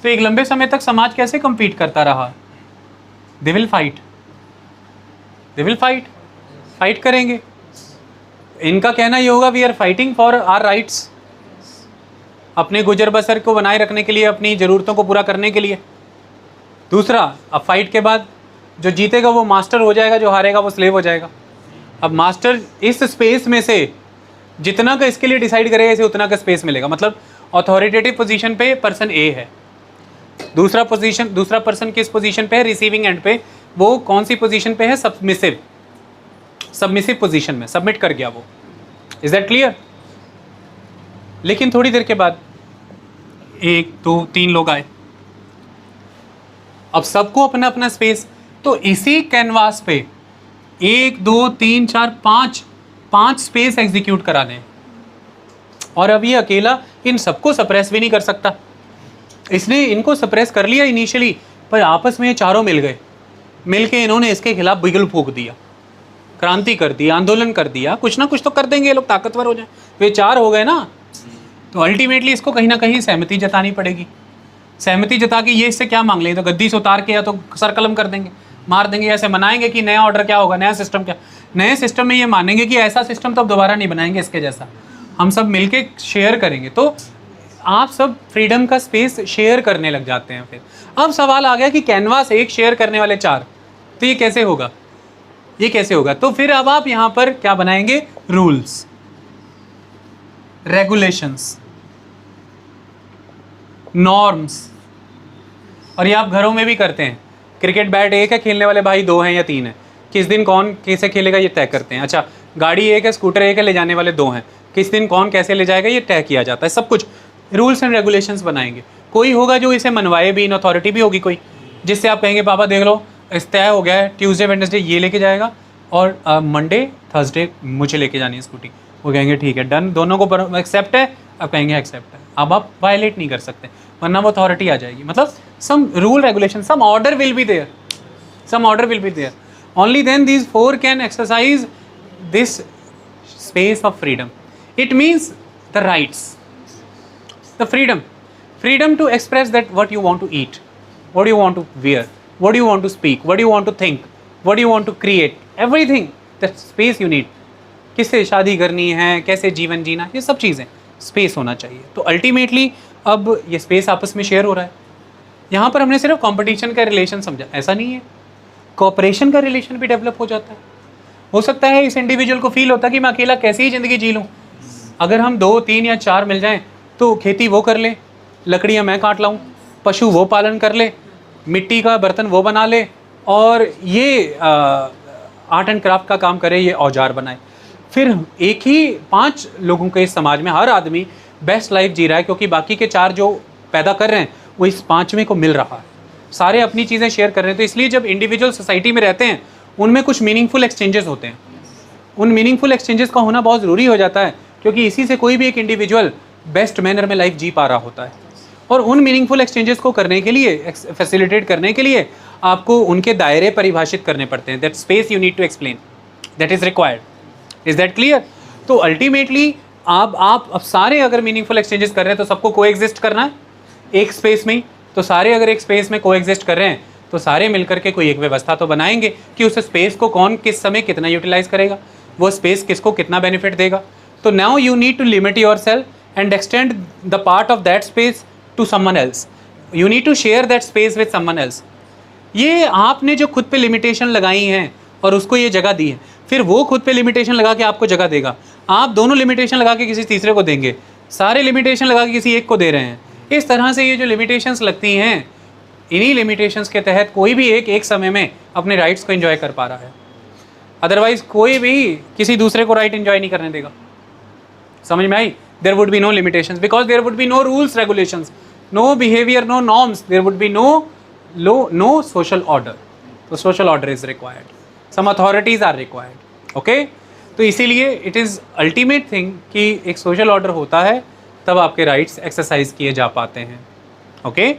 तो एक लंबे समय तक समाज कैसे कम्पीट करता रहा? They will fight, they will fight करेंगे। इनका कहना ये होगा, we are fighting for our rights, अपने गुजर बसर को बनाए रखने के लिए, अपनी ज़रूरतों को पूरा करने के लिए। दूसरा, अब फाइट के बाद जो जीतेगा वो मास्टर हो जाएगा, जो हारेगा वो स्लेव हो जाएगा। अब मास्टर इस स्पेस में से जितना का इसके लिए डिसाइड करेगा, इसे उतना का स्पेस मिलेगा। मतलब अथॉरिटेटिव पोजीशन पे पर्सन ए है, दूसरा पर्सन किस पोजीशन पे है? रिसीविंग एंड पे। वो कौन सी पोजीशन पे है? सबमिसिव पोजीशन में, सबमिट कर गया वो। Is that clear? लेकिन थोड़ी देर के बाद 1 2 3 लोग आए, अब सबको अपना अपना स्पेस। तो इसी कैनवास पे 1 2 3 4 5 स्पेस एग्जीक्यूट कराने हैं, और अब ये अकेला इन सबको सप्रेस भी नहीं कर सकता। इसने इनको सप्रेस कर लिया इनिशियली, पर आपस में ये चारों मिल गए, मिलके इन्होंने इसके खिलाफ बिगुल फूंक दिया, क्रांति कर दी, आंदोलन कर दिया। कुछ ना कुछ तो कर देंगे ये लोग, ताकतवर हो जाए। वे 4 हो गए ना, तो अल्टीमेटली इसको कहीं ना कहीं सहमति जतानी पड़ेगी। सहमति जता के ये इससे क्या मांग लेंगे? तो गद्दी से उतार के या तो सरकलम कर देंगे, मार देंगे। ऐसे मनाएंगे कि नया ऑर्डर क्या होगा, नया सिस्टम क्या। नए सिस्टम में ये मानेंगे कि ऐसा सिस्टम तो अब दोबारा नहीं बनाएंगे इसके जैसा, हम सब मिलके शेयर करेंगे। तो आप सब फ्रीडम का स्पेस शेयर करने लग जाते हैं। फिर अब सवाल आ गया कि कैनवास एक, शेयर करने वाले 4, तो ये कैसे होगा? ये कैसे होगा? तो फिर अब आप यहाँ पर क्या बनाएंगे? Rules, regulations, norms. और ये आप घरों में भी करते हैं। क्रिकेट बैट एक है, खेलने वाले भाई 2 हैं या 3 हैं, किस दिन कौन कैसे खेलेगा ये तय करते हैं। अच्छा, गाड़ी एक है, स्कूटर एक है, ले जाने वाले 2 हैं, किस दिन कौन कैसे ले जाएगा ये तय किया जाता है। सब कुछ रूल्स एंड रेगुलेशंस बनाएंगे। कोई होगा जो इसे मनवाए भी, इन अथॉरिटी भी होगी कोई, जिससे आप कहेंगे पापा देख लो इस तय हो गया है, ट्यूसडे वेडनेसडे ये लेके जाएगा और मंडे थर्सडे मुझे लेके जानी है स्कूटी। वो कहेंगे ठीक है, डन, दोनों को एक्सेप्ट है। अब कहेंगे एक्सेप्ट है, अब आप वायलेट नहीं कर सकते, वरना वो अथॉरिटी आ जाएगी। मतलब some rule regulation, some order will be there, some order will be there. Only then these 4 can exercise this space of freedom. It means the rights, the freedom to express that what you want to eat, what you want to wear, what you want to speak, what you want to think, what you want to create, everything, the space you need. किससे शादी करनी है, कैसे जीवन जीना, ये सब चीज़ें space होना चाहिए। तो अल्टीमेटली अब ये स्पेस आपस में शेयर हो रहा है। यहाँ पर हमने सिर्फ कंपटीशन का रिलेशन समझा, ऐसा नहीं है, कोऑपरेशन का रिलेशन भी डेवलप हो जाता है। हो सकता है इस इंडिविजुअल को फील होता है कि मैं अकेला कैसे ही ज़िंदगी जी लूँ, अगर हम 2 3 या 4 मिल जाएं तो खेती वो कर ले, लकड़ियाँ मैं काट लाऊँ, पशु वो पालन कर ले, मिट्टी का बर्तन वो बना ले, और ये आर्ट एंड क्राफ्ट का काम करे, ये औजार बनाए। फिर एक ही 5 लोगों के इस समाज में हर आदमी बेस्ट लाइफ जी रहा है, क्योंकि बाकी के 4 जो पैदा कर रहे हैं वो इस 5वें को मिल रहा है, सारे अपनी चीज़ें शेयर कर रहे हैं। तो इसलिए जब इंडिविजुअल सोसाइटी में रहते हैं उनमें कुछ मीनिंगफुल एक्सचेंजेस होते हैं। उन मीनिंगफुल एक्सचेंजेस का होना बहुत ज़रूरी हो जाता है, क्योंकि इसी से कोई भी एक इंडिविजुअल बेस्ट मैनर में लाइफ जी पा रहा होता है। और उन मीनिंगफुल एक्सचेंजेस को करने के लिए, फैसिलिटेट करने के लिए आपको उनके दायरे परिभाषित करने पड़ते हैं। That space you need to explain, that is required. Is that clear? तो अल्टीमेटली आप अब सारे अगर मीनिंगफुल एक्सचेंजेस कर रहे हैं तो सबको को एग्जिस्ट करना है एक स्पेस में ही। तो सारे अगर एक स्पेस में को एग्जिस्ट कर रहे हैं तो सारे मिलकर के कोई एक व्यवस्था तो बनाएंगे कि उस स्पेस को कौन किस समय कितना यूटिलाइज करेगा, वो स्पेस किसको कितना बेनिफिट देगा। तो now you need to limit yourself and extend the part of that space to someone else. You need to share that space with someone else. ये आपने जो खुद पे लिमिटेशन लगाई हैं और उसको ये जगह दी है, फिर वो खुद पे लिमिटेशन लगा के आपको जगह देगा। आप दोनों लिमिटेशन लगा के किसी तीसरे को देंगे, सारे लिमिटेशन लगा के किसी एक को दे रहे हैं। इस तरह से ये जो लिमिटेशंस लगती हैं, इन्हीं लिमिटेशंस के तहत कोई भी एक समय में अपने राइट्स को एंजॉय कर पा रहा है। अदरवाइज कोई भी किसी दूसरे को राइट एंजॉय नहीं करने देगा। समझ में आई? There would be no limitations because there would be no rules regulations, no behaviour, no norms, there would be no social order. तो social order is required, some authorities are required. Okay, तो इसीलिए it is ultimate thing कि एक social order होता है तब आपके rights exercise किए जा पाते हैं। ओके,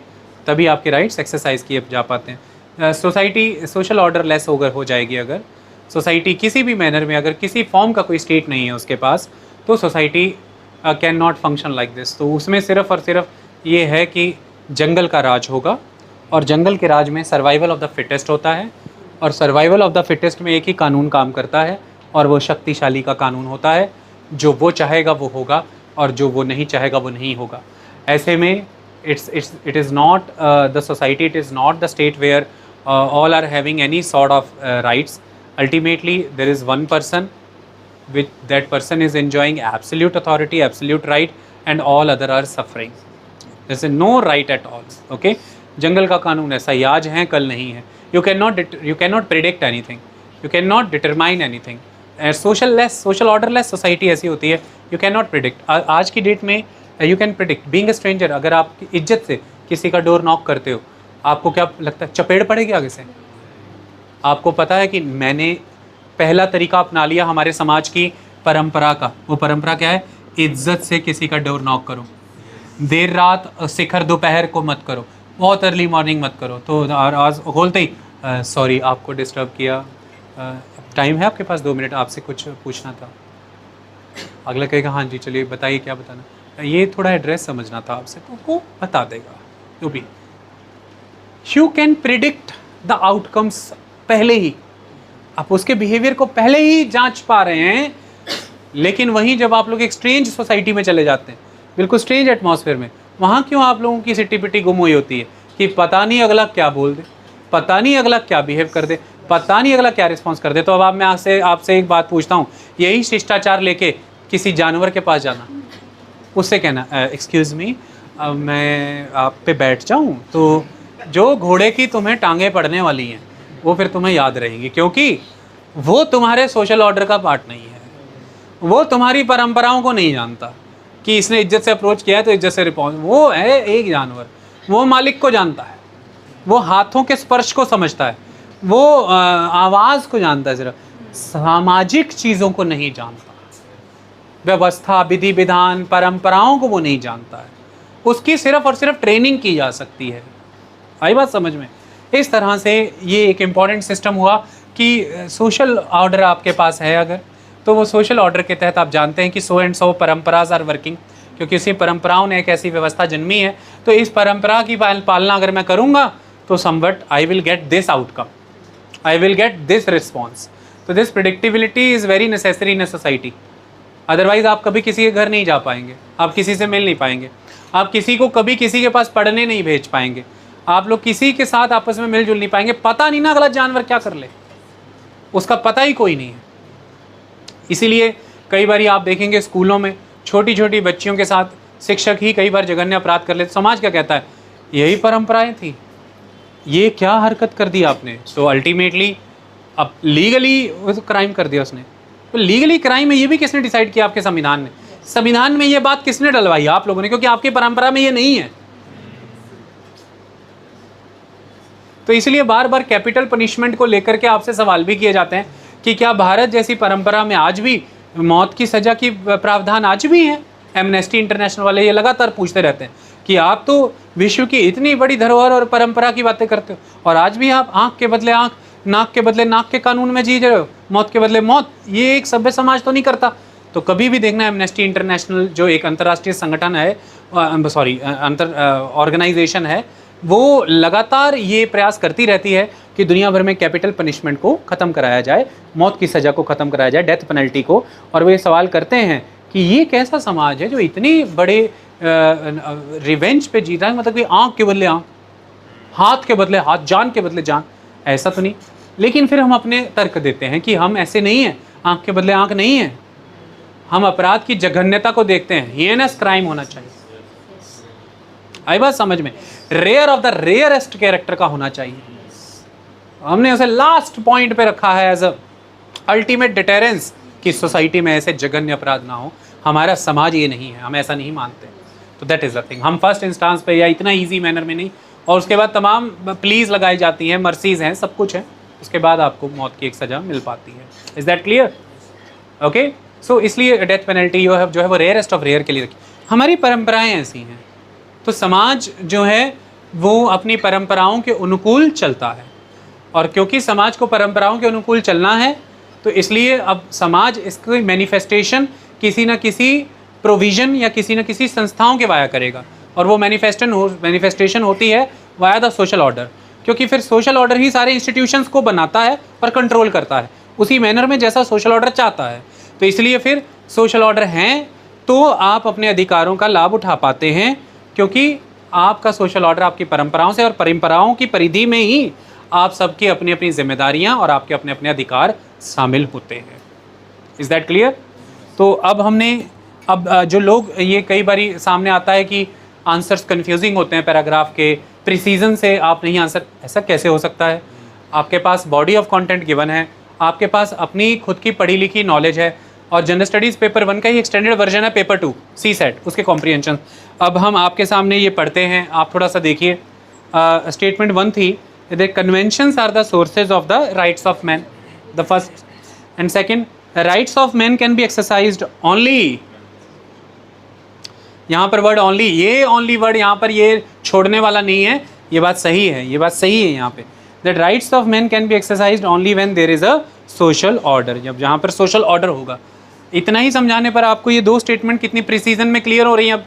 तभी आपके राइट्स एक्सरसाइज किए जा पाते हैं। सोसाइटी सोशल ऑर्डर लेस हो जाएगी अगर सोसाइटी किसी भी मैनर में, अगर किसी फॉर्म का कोई स्टेट नहीं है उसके पास, तो society can not function like this. तो उसमें सिर्फ और सिर्फ ये है कि जंगल का राज होगा और जंगल के राज में सर्वाइवल ऑफ द फिटेस्ट होता है और सर्वाइवल ऑफ द फिटेस्ट में एक ही कानून काम करता है और वो शक्तिशाली का कानून होता है। जो वो चाहेगा वो होगा और जो वो नहीं चाहेगा वो नहीं होगा। ऐसे में it is not the society, it is not the state where all are having any sort of rights. Ultimately there is one person, which that person is enjoying absolute authority, absolute right, and all other are suffering. There is no right at all. Okay, जंगल का कानून ऐसा ही आज है कल नहीं है। You cannot predict anything, you cannot determine anything. social orderless society ऐसी होती है, you cannot predict। आज की डेट में you can predict being a stranger. अगर आप इज्जत से किसी का डोर नॉक करते हो, आपको क्या लगता है चपेड़ पड़ेगी आगे से? आपको पता है कि मैंने पहला तरीका अपना लिया हमारे समाज की परंपरा का। वो परंपरा क्या है? इज्जत से किसी का डोर नॉक करो, देर रात शिखर दोपहर को मत करो, बहुत अर्ली मॉर्निंग मत करो। तो आज खोलते ही सॉरी आपको डिस्टर्ब किया, टाइम है आपके पास 2 मिनट, आपसे कुछ पूछना था। अगला कहेगा हाँ जी चलिए बताइए क्या बताना, ये थोड़ा एड्रेस समझना था आपसे, तो वो बता देगा। जो भी you can predict the outcomes पहले ही, आप उसके बिहेवियर को पहले ही जांच पा रहे हैं। लेकिन वहीं जब आप लोग एक स्ट्रेंज सोसाइटी में चले जाते हैं, बिल्कुल स्ट्रेंज एटमॉस्फेयर में, वहाँ क्यों आप लोगों की सिट्टी पिट्टी गुम हुई होती है कि पता नहीं अगला क्या बोल दे, पता नहीं अगला क्या बिहेव कर दे, पता नहीं अगला क्या रिस्पॉन्स कर दे। तो अब मैं आपसे एक बात पूछता हूँ, यही शिष्टाचार लेके किसी जानवर के पास जाना, उससे कहना एक्सक्यूज़ मी मैं आप पे बैठ जाऊं, तो जो घोड़े की तुम्हें टांगें पड़ने वाली हैं वो फिर तुम्हें याद रहेंगी, क्योंकि वो तुम्हारे सोशल ऑर्डर का पार्ट नहीं है, वो तुम्हारी परंपराओं को नहीं जानता कि इसने इज्जत से अप्रोच किया है तो इज्जत से रिस्पॉन्स। वो है एक जानवर, वो मालिक को जानता है, वो हाथों के स्पर्श को समझता है, वो आवाज़ को जानता है, सिर्फ सामाजिक चीज़ों को नहीं जानता, व्यवस्था विधि विधान परंपराओं को वो नहीं जानता है। उसकी सिर्फ और सिर्फ ट्रेनिंग की जा सकती है। आई बात समझ में? इस तरह से ये एक इम्पॉर्टेंट सिस्टम हुआ कि सोशल ऑर्डर आपके पास है अगर, तो वो सोशल ऑर्डर के तहत आप जानते हैं कि सो एंड सो परंपराज आर वर्किंग, क्योंकि इसी परंपराओं ने एक ऐसी व्यवस्था जन्मी है। तो इस परंपरा की पालना अगर मैं करूँगा तो somewhat I will get this outcome, I will get this response. तो this predictability is very necessary in a society. Otherwise आप कभी किसी के घर नहीं जा पाएंगे, आप किसी से मिल नहीं पाएंगे, आप किसी को कभी किसी के पास पढ़ने नहीं भेज पाएंगे, आप लोग किसी के साथ आपस में मिलजुल नहीं पाएंगे। पता नहीं ना अगला जानवर क्या कर ले, उसका पता ही कोई नहीं है। इसीलिए कई बार आप देखेंगे स्कूलों में छोटी छोटी बच्चियों के साथ शिक्षक ही कई बार जघन्य अपराध कर लेते। समाज क्या कहता है? यही परंपराएं थी, ये क्या हरकत कर दी आपने। तो अल्टीमेटली अब लीगली क्राइम कर दिया उसने। तो लीगली क्राइम है ये भी किसने डिसाइड किया? आपके संविधान ने। संविधान में ये बात किसने डलवाई? आप लोगों ने, क्योंकि आपकी परंपरा में ये नहीं है। तो इसलिए बार बार कैपिटल पनिशमेंट को लेकर के आपसे सवाल भी किए जाते हैं कि क्या भारत जैसी परंपरा में आज भी मौत की सज़ा की प्रावधान आज भी है? एमनेस्टी इंटरनेशनल वाले ये लगातार पूछते रहते हैं कि आप तो विश्व की इतनी बड़ी धरोहर और परंपरा की बातें करते हो, और आज भी आप आंख के बदले आंख, नाक के बदले नाक के कानून में जी रहे हो, मौत के बदले मौत। ये एक सभ्य समाज तो नहीं करता। तो कभी भी देखना, एमनेस्टी इंटरनेशनल जो एक अंतर्राष्ट्रीय संगठन है, ऑर्गेनाइजेशन है, वो लगातार ये प्रयास करती रहती है कि दुनिया भर में कैपिटल पनिशमेंट को ख़त्म कराया जाए, मौत की सज़ा को ख़त्म कराया जाए, डेथ पेनल्टी को। और वो ये सवाल करते हैं कि ये कैसा समाज है जो इतनी बड़े रिवेंज पे जीता है, मतलब कि आँख के बदले आँख, हाथ के बदले हाथ, जान के बदले जान। ऐसा तो नहीं। लेकिन फिर हम अपने तर्क देते हैं कि हम ऐसे नहीं हैं, आँख के बदले आँख नहीं है। हम अपराध की जघन्यता को देखते हैं, हियनस क्राइम होना चाहिए। आई बात समझ में? Rare of the rarest character का होना चाहिए। हमने उसे लास्ट पॉइंट पे रखा है एज अ अल्टीमेट डिटेरेंस कि सोसाइटी में ऐसे जघन्य अपराध ना हो। हमारा समाज ये नहीं है, हम ऐसा नहीं मानते। तो दैट इज़ द थिंग। हम फर्स्ट इंस्टांस पे या इतना ईजी मैनर में नहीं, और उसके बाद तमाम प्लीज़ लगाई जाती हैं, मर्सीज़ हैं, सब कुछ है, उसके बाद आपको मौत की एक सज़ा मिल पाती है। Is that clear? ओके। सो इसलिए डेथ पेनल्टी जो है वो रेयरेस्ट ऑफ रेयर के लिए रखी। हमारी परंपराएं ऐसी हैं, तो समाज जो है वो अपनी परंपराओं के अनुकूल चलता है, और क्योंकि समाज को परंपराओं के अनुकूल चलना है, तो इसलिए अब समाज इसकी मैनिफेस्टेशन किसी न किसी प्रोविज़न या किसी न किसी संस्थाओं के वाया करेगा, और वो मैनिफेस्टेशन होती है वाया द सोशल ऑर्डर, क्योंकि फिर सोशल ऑर्डर ही सारे इंस्टीट्यूशंस को बनाता है और कंट्रोल करता है उसी मैनर में जैसा सोशल ऑर्डर चाहता है। तो इसलिए फिर सोशल ऑर्डर हैं तो आप अपने अधिकारों का लाभ उठा पाते हैं, क्योंकि आपका सोशल ऑर्डर आपकी परंपराओं से, और परंपराओं की परिधि में ही आप सबकी अपनी अपनी जिम्मेदारियां और आपके अपने अपने अधिकार शामिल होते हैं। Is that clear? तो अब जो लोग, ये कई बारी सामने आता है कि आंसर्स कंफ्यूजिंग होते हैं पैराग्राफ के, प्रिसीजन से आप नहीं आंसर, ऐसा कैसे हो सकता है? आपके पास बॉडी ऑफ कंटेंट गिवन है, आपके पास अपनी खुद की पढ़ी लिखी नॉलेज है, और जनरल स्टडीज़ पेपर 1 का ही एक्सटेंडेड वर्जन है पेपर 2 CSET, उसके कॉम्प्रीहेंशन। अब हम आपके सामने ये पढ़ते हैं, आप थोड़ा सा देखिए। स्टेटमेंट 1 थी, the conventions are the sources of the rights of man, the first and second, rights of man can be exercised only. यहाँ पर वर्ड ओनली, ये ओनली वर्ड यहाँ पर ये छोड़ने वाला नहीं है, ये बात सही है, ये बात सही है यहाँ पे। That rights of man can be exercised only when there is a social order, जब जहाँ पर सोशल ऑर्डर होगा। इतना ही समझाने पर आपको ये 2 स्टेटमेंट कितनी प्रिसीजन में क्लियर हो रही हैं। अब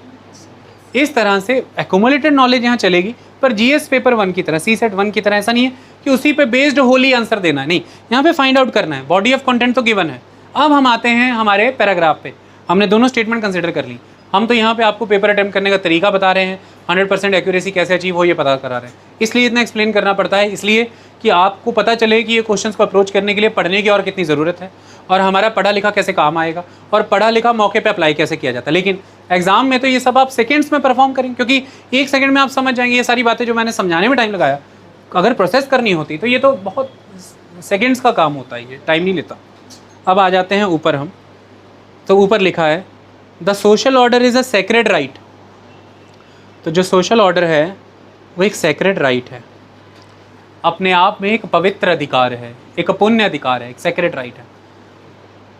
इस तरह से एक्यूमुलेटेड नॉलेज यहाँ चलेगी, पर GS पेपर 1 की तरह, CSET 1 की तरह ऐसा नहीं है कि उसी पे बेस्ड होली आंसर देना है, नहीं, यहाँ पे फाइंड आउट करना है। बॉडी ऑफ कंटेंट तो गिवन है। अब हम आते हैं हमारे पैराग्राफ पे। हमने दोनों स्टेटमेंट कंसिडर कर ली। हम तो यहाँ पे आपको पेपर अटेम्प्ट करने का तरीका बता रहे हैं, 100% एक्यूरेसी कैसे अचीव हो ये पता करा रहे हैं। इसलिए इतना एक्सप्लेन करना पड़ता है, इसलिए कि आपको पता चले कि ये क्वेश्चंस को अप्रोच करने के लिए पढ़ने की और कितनी ज़रूरत है, और हमारा पढ़ा लिखा कैसे काम आएगा, और पढ़ा लिखा मौके पे अप्लाई कैसे किया जाता है। लेकिन एग्जाम में तो ये सब आप सेकंड्स में परफॉर्म करेंगे, क्योंकि 1 सेकंड में आप समझ जाएंगे। ये सारी बातें जो मैंने समझाने में टाइम लगाया, अगर प्रोसेस करनी होती तो ये तो बहुत सेकेंड्स का काम होता है, ये टाइम नहीं लेता। अब आ जाते हैं ऊपर हम, तो ऊपर लिखा है the social order is a sacred right. तो जो सोशल ऑर्डर है वो एक सेक्रेड राइट है, अपने आप में एक पवित्र अधिकार है, एक पुण्य अधिकार है, एक सेक्रेड राइट है।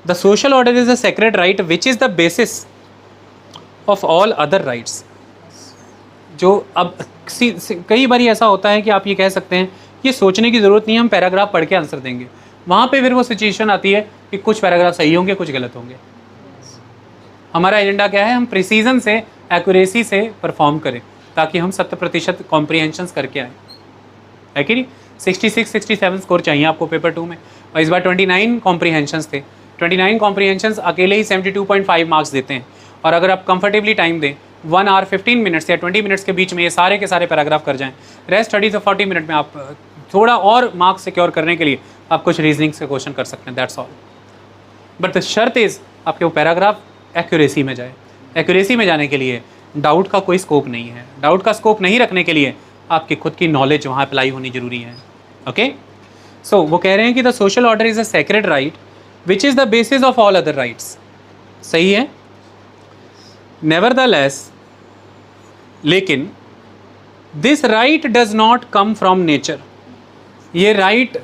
The social order is a sacred right which is the basis of all other rights. जो अब कई बार ऐसा होता है कि आप ये कह सकते हैं ये सोचने की ज़रूरत नहीं है, हम पैराग्राफ पढ़ के आंसर देंगे। वहाँ पे फिर वो सिचुएशन आती है कि कुछ पैराग्राफ सही होंगे, कुछ गलत होंगे। हमारा एजेंडा क्या है? हम प्रिसीजन से, एक्यूरेसी से परफॉर्म करें, ताकि हम 100% कॉम्प्रीहेंशंस करके आएँ, है कि नहीं? 66-67 स्कोर चाहिए आपको पेपर 2 में, और इस बार 29 कॉम्प्रीहेंशंस थे। 29 कॉम्प्रीहेंशंस अकेले ही 72.5 मार्क्स देते हैं, और अगर आप कंफर्टेबली टाइम दें 1 आवर 15 मिनट्स या 20 मिनट्स के बीच में ये सारे के सारे पैराग्राफ कर जाएँ, रेस्ट 30 से 40 मिनट में आप थोड़ा और मार्क्स सिक्योर करने के लिए आप कुछ रीजनिंग से क्वेश्चन कर सकते हैं, दैट्स ऑल। बट द शर्त इज़ आपके वो पैराग्राफ एक्यूरेसी में जाए। एक्यूरेसी में जाने के लिए डाउट का कोई स्कोप नहीं है। डाउट का स्कोप नहीं रखने के लिए आपकी खुद की नॉलेज वहाँ अप्लाई होनी जरूरी है। ओके, सो वो कह रहे हैं कि the social order is a sacred right which is the basis of all other rights. सही है। नेवरदलेस, लेकिन this right does not come from nature. ये राइट,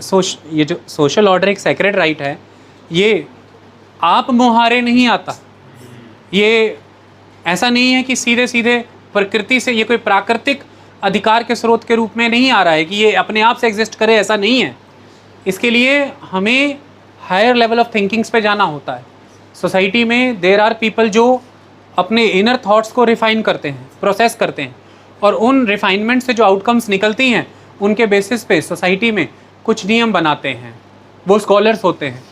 ये जो सोशल ऑर्डर एक सेक्रेड राइट है, ये आप मुहारे नहीं आता। ये ऐसा नहीं है कि सीधे सीधे प्रकृति से, ये कोई प्राकृतिक अधिकार के स्रोत के रूप में नहीं आ रहा है कि ये अपने आप से एग्जिस्ट करे, ऐसा नहीं है। इसके लिए हमें हायर लेवल ऑफ थिंकिंग्स पे जाना होता है। सोसाइटी में देयर आर पीपल जो अपने इनर थॉट्स को रिफाइन करते हैं, प्रोसेस करते हैं, और उन रिफाइनमेंट से जो आउटकम्स निकलती हैं उनके बेसिस पे सोसाइटी में कुछ नियम बनाते हैं। वो स्कॉलर्स होते हैं,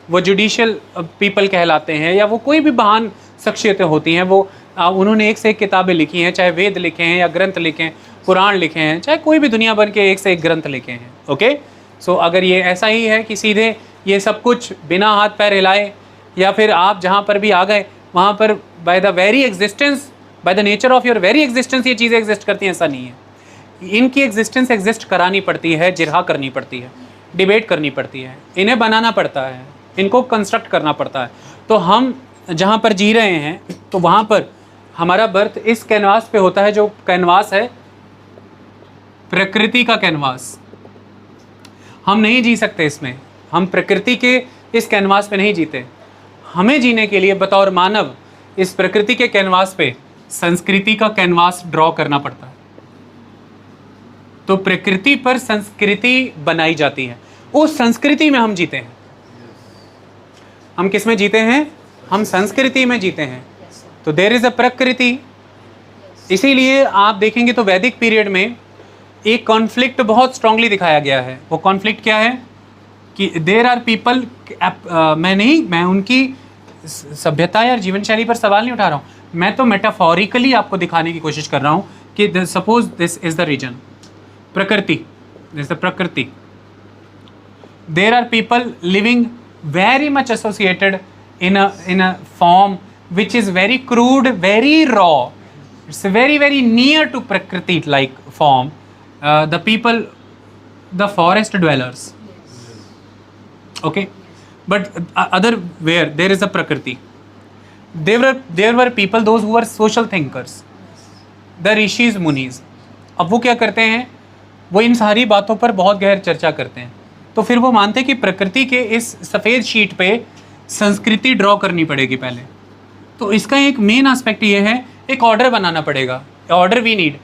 वो जुडिशियल पीपल कहलाते हैं, या वो कोई भी महान शख्सियतें होती हैं। वो उन्होंने एक से एक किताबें लिखी हैं, चाहे वेद लिखे हैं या ग्रंथ लिखे हैं, पुराण लिखे हैं, चाहे कोई भी दुनिया भर के एक से एक ग्रंथ लिखे हैं। ओके, सो अगर ये ऐसा ही है कि सीधे ये सब कुछ बिना हाथ पैर हिलाए, या फिर आप जहाँ पर भी आ गए वहाँ पर by the very existence, bye the nature of your very existence ये चीज़ें एग्जिस्ट करती हैं, ऐसा नहीं है। इनकी एग्जिस्टेंस एग्जिस्ट करानी पड़ती है, जिरहा करनी पड़ती है, डिबेट करनी पड़ती है, इन्हें बनाना पड़ता है, इनको कंस्ट्रक्ट करना पड़ता है। तो हम जहाँ पर जी रहे हैं तो वहाँ पर हमारा बर्थ इस कैनवास पे होता है, जो कैनवास है प्रकृति का कैनवास। हम नहीं जी सकते इसमें, हम प्रकृति के इस कैनवास पे नहीं जीते। हमें जीने के लिए बतौर मानव इस प्रकृति के कैनवास पे संस्कृति का कैनवास ड्रॉ करना पड़ता है। तो प्रकृति पर संस्कृति बनाई जाती है, उस संस्कृति में हम जीते हैं। हम किस में जीते हैं? हम संस्कृति में जीते हैं। तो देयर इज अ प्रकृति। इसीलिए आप देखेंगे तो वैदिक पीरियड में एक कॉन्फ्लिक्ट बहुत स्ट्रांगली दिखाया गया है। वो कॉन्फ्लिक्ट क्या है कि देयर आर पीपल, मैं उनकी सभ्यता या जीवन शैली पर सवाल नहीं उठा रहा हूँ, मैं तो मेटाफोरिकली आपको दिखाने की कोशिश कर रहा हूँ कि suppose this is the reason, प्रकृति, दिस द प्रकृति, there are people living very much associated in a form which is very crude, very raw. It's very near to Prakriti like form. The people, the forest dwellers. Okay, but other where there is a Prakriti, there were people, those who were social thinkers, the rishis, munis. अब वो क्या करते हैं? वो इन सारी बातों पर बहुत गहर चर्चा करते हैं। तो फिर वो मानते हैं कि प्रकृति के इस सफ़ेद शीट पे संस्कृति ड्रॉ करनी पड़ेगी पहले। तो इसका एक मेन एस्पेक्ट ये है, एक ऑर्डर बनाना पड़ेगा। Order we need.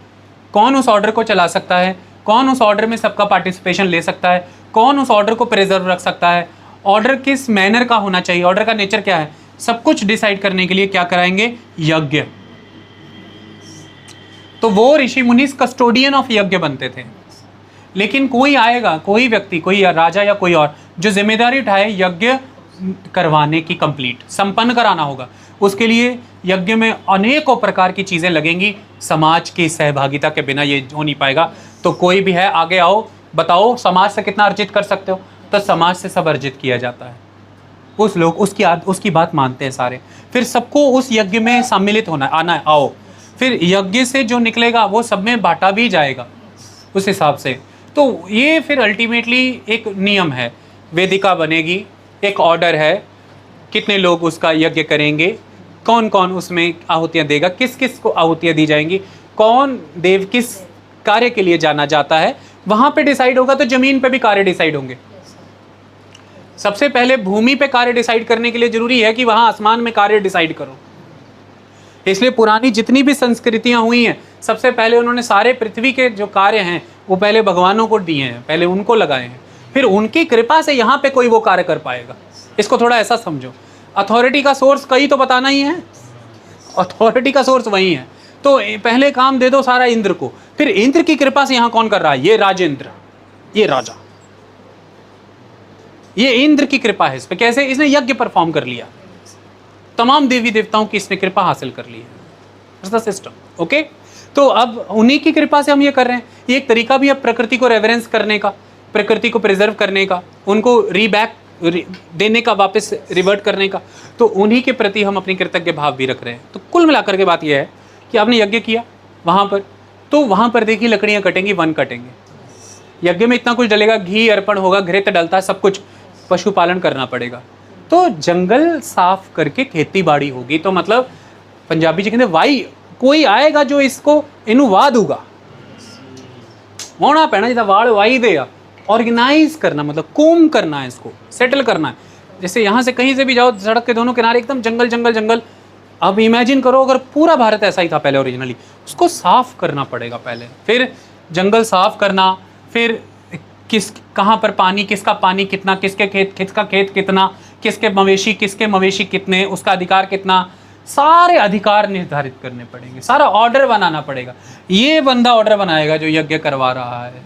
कौन उस ऑर्डर को चला सकता है? कौन उस ऑर्डर में सबका पार्टिसिपेशन ले सकता है? कौन उस ऑर्डर को प्रिजर्व रख सकता है? ऑर्डर किस मैनर का होना चाहिए? ऑर्डर का नेचर क्या है? सब कुछ डिसाइड करने के लिए क्या कराएंगे? यज्ञ। तो वो ऋषि मुनि कस्टोडियन ऑफ यज्ञ बनते थे। लेकिन कोई आएगा, कोई व्यक्ति, कोई राजा या कोई और, जो जिम्मेदारी उठाए यज्ञ करवाने की, कंप्लीट संपन्न कराना होगा। उसके लिए यज्ञ में अनेकों प्रकार की चीज़ें लगेंगी। समाज की सहभागिता के बिना ये हो नहीं पाएगा। तो कोई भी है, आगे आओ, बताओ समाज से कितना अर्जित कर सकते हो? तो समाज से सब अर्जित किया जाता है। उस लोग उसकी बात मानते हैं सारे। फिर सबको उस यज्ञ में सम्मिलित होना, आना है, आओ। फिर यज्ञ से जो निकलेगा वो सब में बांटा भी जाएगा उस हिसाब से। तो ये फिर अल्टीमेटली एक नियम है, वेदिका बनेगी, एक ऑर्डर है, कितने लोग उसका यज्ञ करेंगे, कौन कौन उसमें आहुतियाँ देगा, किस किस को आहुतियाँ दी जाएंगी, कौन देव किस कार्य के लिए जाना जाता है, वहाँ पे डिसाइड होगा। तो ज़मीन पे भी कार्य डिसाइड होंगे। सबसे पहले भूमि पे कार्य डिसाइड करने के लिए ज़रूरी है कि वहाँ आसमान में कार्य डिसाइड करो। इसलिए पुरानी जितनी भी संस्कृतियाँ हुई हैं, सबसे पहले उन्होंने सारे पृथ्वी के जो कार्य हैं वो पहले भगवानों को दिए हैं, पहले उनको लगाए हैं, फिर उनकी कृपा से यहाँ पे कोई वो कार्य कर पाएगा। इसको थोड़ा ऐसा समझो। अथॉरिटी का सोर्स कहीं तो बताना ही है, अथॉरिटी का सोर्स वही है। तो पहले काम दे दो सारा इंद्र को, फिर इंद्र की कृपा से यहाँ कौन कर रहा है? ये राजेंद्र, ये राजा, ये इंद्र की कृपा है इस पे। कैसे? इसने यज्ञ परफॉर्म कर लिया, तमाम देवी देवताओं की इसने कृपा हासिल कर ली है, सिस्टम। ओके, तो अब उन्हीं की कृपा से हम ये कर रहे हैं। ये एक तरीका भी है प्रकृति को रेवरेंस करने का, प्रकृति को प्रिजर्व करने का, उनको रीबैक देने का, वापस रिवर्ट करने का। तो उन्हीं के प्रति हम अपनी कृतज्ञ भाव भी रख रहे हैं। तो कुल मिलाकर के बात यह है कि आपने यज्ञ किया वहाँ पर, तो वहाँ पर देखिए लकड़ियाँ कटेंगी, वन कटेंगे। यज्ञ में इतना कुछ डलेगा, घी अर्पण होगा, घृत डलता है, सब कुछ पशुपालन करना पड़ेगा। तो जंगल साफ करके खेती बाड़ी होगी। तो मतलब पंजाबी जी कहते वाई, कोई आएगा जो इसको इनू वाह दूगा, होना पैना जिदा वाड़ वाई दे, ऑर्गेनाइज करना, मतलब कोम करना है, इसको सेटल करना है। जैसे यहाँ से कहीं से भी जाओ, सड़क के दोनों किनारे एकदम जंगल जंगल जंगल, अब इमेजिन करो अगर पूरा भारत ऐसा ही था पहले ओरिजिनली, उसको साफ करना पड़ेगा पहले, फिर जंगल साफ करना, फिर कहाँ पर पानी, किसका पानी कितना, किसका खेत कितना, किसके मवेशी कितने, उसका अधिकार कितना, सारे अधिकार निर्धारित करने पड़ेंगे, सारा ऑर्डर बनाना पड़ेगा। ये बंदा ऑर्डर बनाएगा जो यज्ञ करवा रहा है,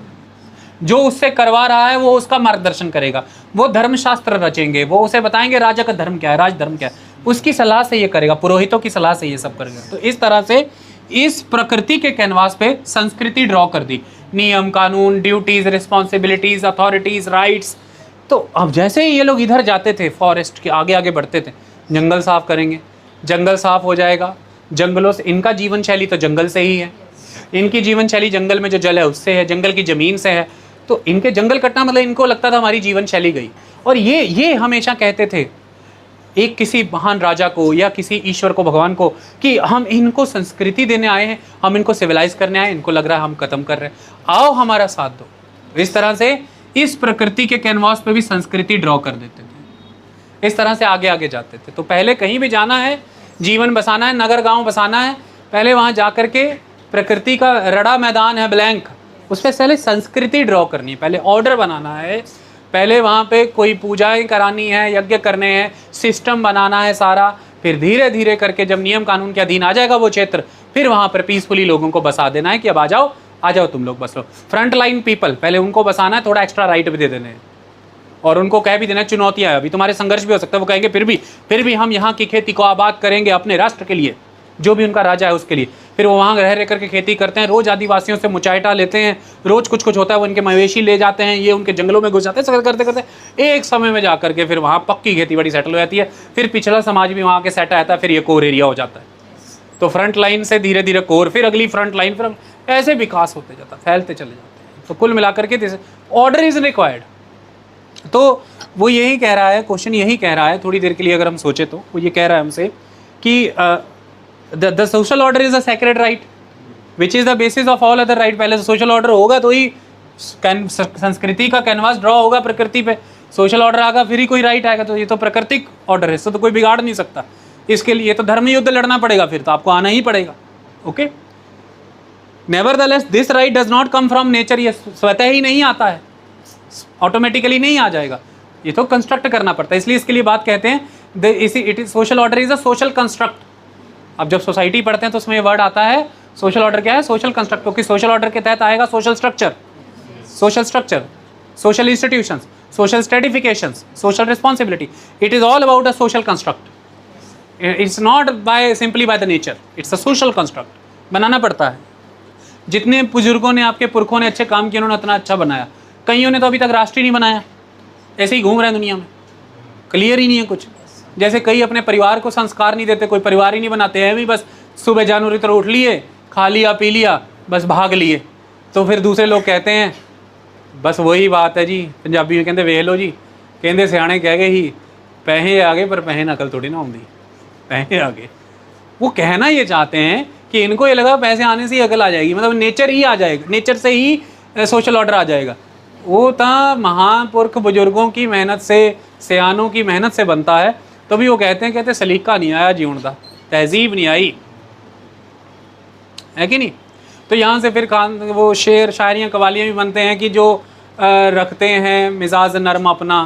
जो उससे करवा रहा है वो उसका मार्गदर्शन करेगा, वो धर्मशास्त्र रचेंगे, वो उसे बताएंगे राजा का धर्म क्या है, राज धर्म क्या है, उसकी सलाह से ये करेगा, पुरोहितों की सलाह से ये सब करेगा। तो इस तरह से इस प्रकृति के कैनवास पे संस्कृति ड्रॉ कर दी, नियम कानून, ड्यूटीज, रिस्पॉन्सिबिलिटीज, अथॉरिटीज, राइट्स। तो अब जैसे ही ये लोग इधर जाते थे, फॉरेस्ट के आगे आगे बढ़ते थे, जंगल साफ करेंगे, जंगल साफ हो जाएगा, जंगलों से इनका जीवन शैली तो जंगल से ही है, इनकी जीवन शैली जंगल में जो जल है उससे है, जंगल की ज़मीन से है। तो इनके जंगल कटना मतलब इनको लगता था हमारी जीवन शैली गई। और ये हमेशा कहते थे एक किसी महान राजा को या किसी ईश्वर को, भगवान को, कि हम इनको संस्कृति देने आए हैं, हम इनको सिविलाइज करने आए हैं, इनको लग रहा है हम खत्म कर रहे हैं, आओ हमारा साथ दो। इस तरह से इस प्रकृति के कैनवास पे भी संस्कृति ड्रॉ कर देते थे, इस तरह से आगे आगे जाते थे। तो पहले कहीं भी जाना है, जीवन बसाना है, नगर गांव बसाना है, पहले वहाँ जा कर के प्रकृति का रड़ा मैदान है ब्लैंक, उस पर पहले संस्कृति ड्रॉ करनी है, पहले ऑर्डर बनाना है, पहले वहाँ पे कोई पूजाएं करानी है, यज्ञ करने हैं, सिस्टम बनाना है सारा। फिर धीरे धीरे करके जब नियम कानून के अधीन आ जाएगा वो क्षेत्र, फिर वहाँ पर पीसफुली लोगों को बसा देना है कि अब आ जाओ तुम लोग बस लो। फ्रंट लाइन पीपल, पहले उनको बसाना है, थोड़ा एक्स्ट्रा राइट भी दे देने हैं और उनको कह भी देना है चुनौतियाँ, अभी तुम्हारे संघर्ष भी हो सकता है, वो कहेंगे फिर भी हम यहाँ की खेती को आबाद करेंगे अपने राष्ट्र के लिए, जो भी उनका राजा है उसके लिए। फिर वो वहाँ रह करके खेती करते हैं, रोज़ आदिवासियों से मुचाइटा लेते हैं, रोज़ कुछ होता है, वो उनके मवेशी ले जाते हैं, ये उनके जंगलों में घुस जाते हैं, सब करते करते एक समय में जा करके फिर वहाँ पक्की खेती बड़ी सेटल हो जाती है, फिर पिछला समाज भी वहाँ के सेट आता है, फिर ये कोर एरिया हो जाता है। तो फ्रंट लाइन से धीरे धीरे कोर, फिर अगली फ्रंट लाइन, फिर ऐसे विकास होते जाता है, फैलते चले जाते हैं। तो कुल मिलाकर के ऑर्डर इज रिक्वायर्ड। तो वो यही कह रहा है, क्वेश्चन यही कह रहा है, थोड़ी देर के लिए अगर हम सोचे तो वो ये कह रहा है हमसे कि the social order is a sacred right which is the basis of all other right. पहले सोशल ऑर्डर होगा तो ही संस्कृति का कैनवास ड्रॉ होगा प्रकृति पे, सोशल ऑर्डर आएगा फिर ही कोई राइट आएगा। तो ये तो प्राकृतिक ऑर्डर है, इसको तो कोई बिगाड़ नहीं सकता। इसके लिए तो धर्म युद्ध लड़ना पड़ेगा, फिर तो आपको आना ही पड़ेगा। Okay, nevertheless this right does not come from nature, ये स्वतः ही नहीं आता है, ऑटोमेटिकली नहीं आ जाएगा, ये तो कंस्ट्रक्ट करना पड़ता है। इसलिए इसके लिए बात कहते हैं it is social order is a social construct. अब जब सोसाइटी पढ़ते हैं तो उसमें वर्ड आता है सोशल ऑर्डर क्या है, सोशल कंस्ट्रक्ट, क्योंकि सोशल ऑर्डर के तहत आएगा social structure, social institutions, social stratifications, social responsibility. It is all about a social construct, it's not by simply by the nature, it's a social construct. बनाना पड़ता है। जितने बुजुर्गों ने, आपके पुरखों ने अच्छे काम किए, उन्होंने उतना अच्छा बनाया। कईयों ने तो अभी तक राष्ट्र ही नहीं बनाया, ऐसे ही घूम रहे हैं दुनिया में, क्लियर ही नहीं है कुछ। जैसे कई अपने परिवार को संस्कार नहीं देते, कोई परिवार ही नहीं बनाते हैं, भी बस सुबह जानवर की तरह उठ लिए, खा लिया पी लिया, बस भाग लिए। तो फिर दूसरे लोग कहते हैं, बस वही बात है जी, पंजाबी में कहते वेख लो जी, कहते सियाने कह गए ही पैसे आगे पर पैसे नकल थोड़ी ना होंगी, पैसे आगे। वो कहना ये चाहते हैं कि इनको ये लगा पैसे आने से ही अकल आ जाएगी, मतलब नेचर ही आ जाएगा, नेचर से ही सोशल ऑर्डर आ जाएगा। वो तो महापुरख बुजुर्गों की मेहनत से, सियानों की मेहनत से बनता है। तो भी वो कहते सलीका नहीं आया जीवन का, तहजीब नहीं आई, है कि नहीं। तो यहाँ से फिर वो शेर शायरियाँ कवालियाँ भी बनते हैं कि जो रखते हैं मिजाज नरम अपना,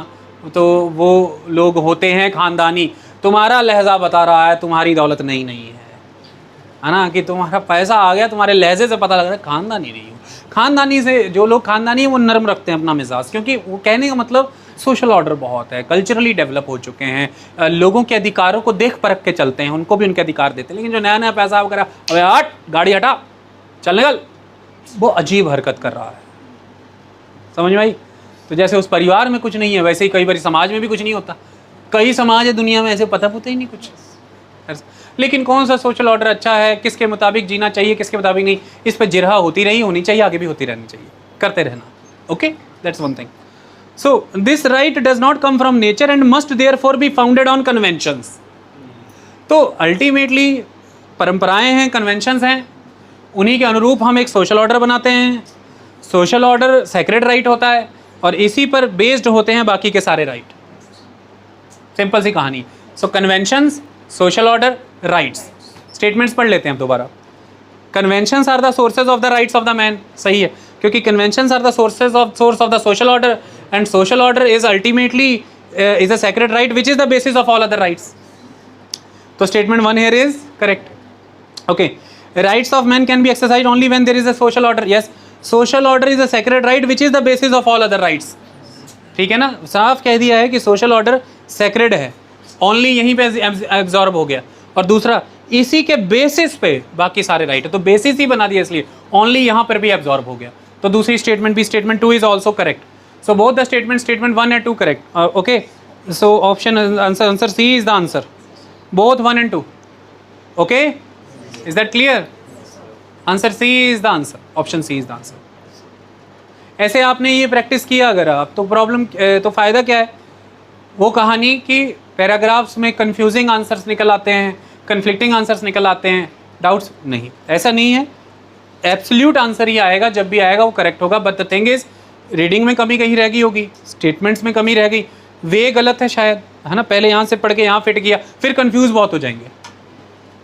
तो वो लोग होते हैं खानदानी। तुम्हारा लहजा बता रहा है तुम्हारी दौलत नहीं है ना, कि तुम्हारा पैसा आ गया, तुम्हारे लहजे से पता लग रहा है खानदानी नहीं हो। खानदानी से जो लोग खानदानी है वो नरम रखते हैं अपना मिजाज, क्योंकि वो कहने का मतलब सोशल ऑर्डर बहुत है, कल्चरली डेवलप हो चुके हैं, लोगों के अधिकारों को देख परख के चलते हैं, उनको भी उनके अधिकार देते हैं। लेकिन जो नया नया पैसा वगैरह, अबे हट, गाड़ी हटा, चल निकल, वो अजीब हरकत कर रहा है, समझ में आई। तो जैसे उस परिवार में कुछ नहीं है, वैसे ही कई बार समाज में भी कुछ नहीं होता। कई समाज है दुनिया में ऐसे पता ही नहीं कुछ। लेकिन कौन सा सोशल ऑर्डर अच्छा है, किसके मुताबिक जीना चाहिए, किसके मुताबिक नहीं, इस पर जिरहा होती रही, होनी चाहिए, आगे भी होती रहनी चाहिए, करते रहना। Okay, that's one thing. So this right does not come from nature and must therefore be founded on conventions. तो अल्टीमेटली परंपराएं हैं, कन्वेंशंस हैं, उन्हीं के अनुरूप हम एक सोशल ऑर्डर बनाते हैं। सोशल ऑर्डर सेक्रेड राइट होता है और इसी पर बेस्ड होते हैं बाकी के सारे राइट। सिंपल सी कहानी। So conventions, social order, rights. Statements पढ़ लेते हैं दोबारा। Conventions are the sources of the rights of the man, सही है, क्योंकि conventions are the source of the social order and social order is ultimately is a sacred right which is the basis of all other rights. तो statement 1 here is correct. Okay, rights of man can be exercised only when there is a social order. Yes, social order is a sacred right which is the basis of all other rights. ठीक है ना, साफ कह दिया है कि social order sacred है, only यहीं पे एब्जॉर्ब हो गया। और दूसरा, इसी के बेसिस पे बाकी सारे राइट है, तो बेसिस ही बना दिया इसलिए ओनली यहाँ पर भी एब्जॉर्ब हो गया। तो दूसरी स्टेटमेंट भी, statement 2 is also correct. So both the statement 1 and 2 correct. Okay, so option answer C is the answer, both 1 and 2. Okay, is that clear? Answer C is the answer, option C is the answer. ऐसे आपने ये practice किया अगर आप, तो problem, तो फ़ायदा क्या है, वो कहानी कि पैराग्राफ्स में कंफ्यूजिंग आंसर्स निकल आते हैं, कन्फ्लिक्टिंग आंसर्स निकल आते हैं, डाउट्स नहीं, ऐसा नहीं है, एब्सोल्यूट आंसर ही आएगा, जब भी आएगा वो करेक्ट होगा। But the thing is, reading में कमी कहीं रह गई होगी, स्टेटमेंट्स में कमी रह गई, वे गलत है शायद, है ना, पहले यहाँ से पढ़ के यहाँ फिट किया, फिर कंफ्यूज बहुत हो जाएंगे।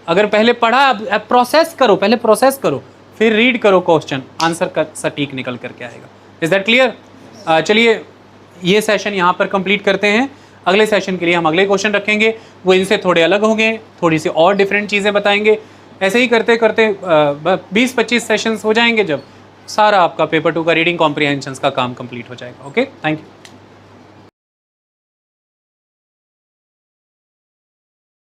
अगर पहले पढ़ा, अब प्रोसेस करो, पहले प्रोसेस करो, फिर रीड करो क्वेश्चन, आंसर का सटीक निकल करके आएगा। Is that clear? चलिए ये सेशन यहाँ पर कंप्लीट करते हैं। अगले सेशन के लिए हम अगले क्वेश्चन रखेंगे, वो इनसे थोड़े अलग होंगे, थोड़ी सी और डिफरेंट चीज़ें बताएंगे। ऐसे ही करते करते 20-25 सेशंस हो जाएंगे, जब सारा आपका पेपर 2 का रीडिंग कॉम्प्रिहेंशन का काम कंप्लीट हो जाएगा। Okay, thank you.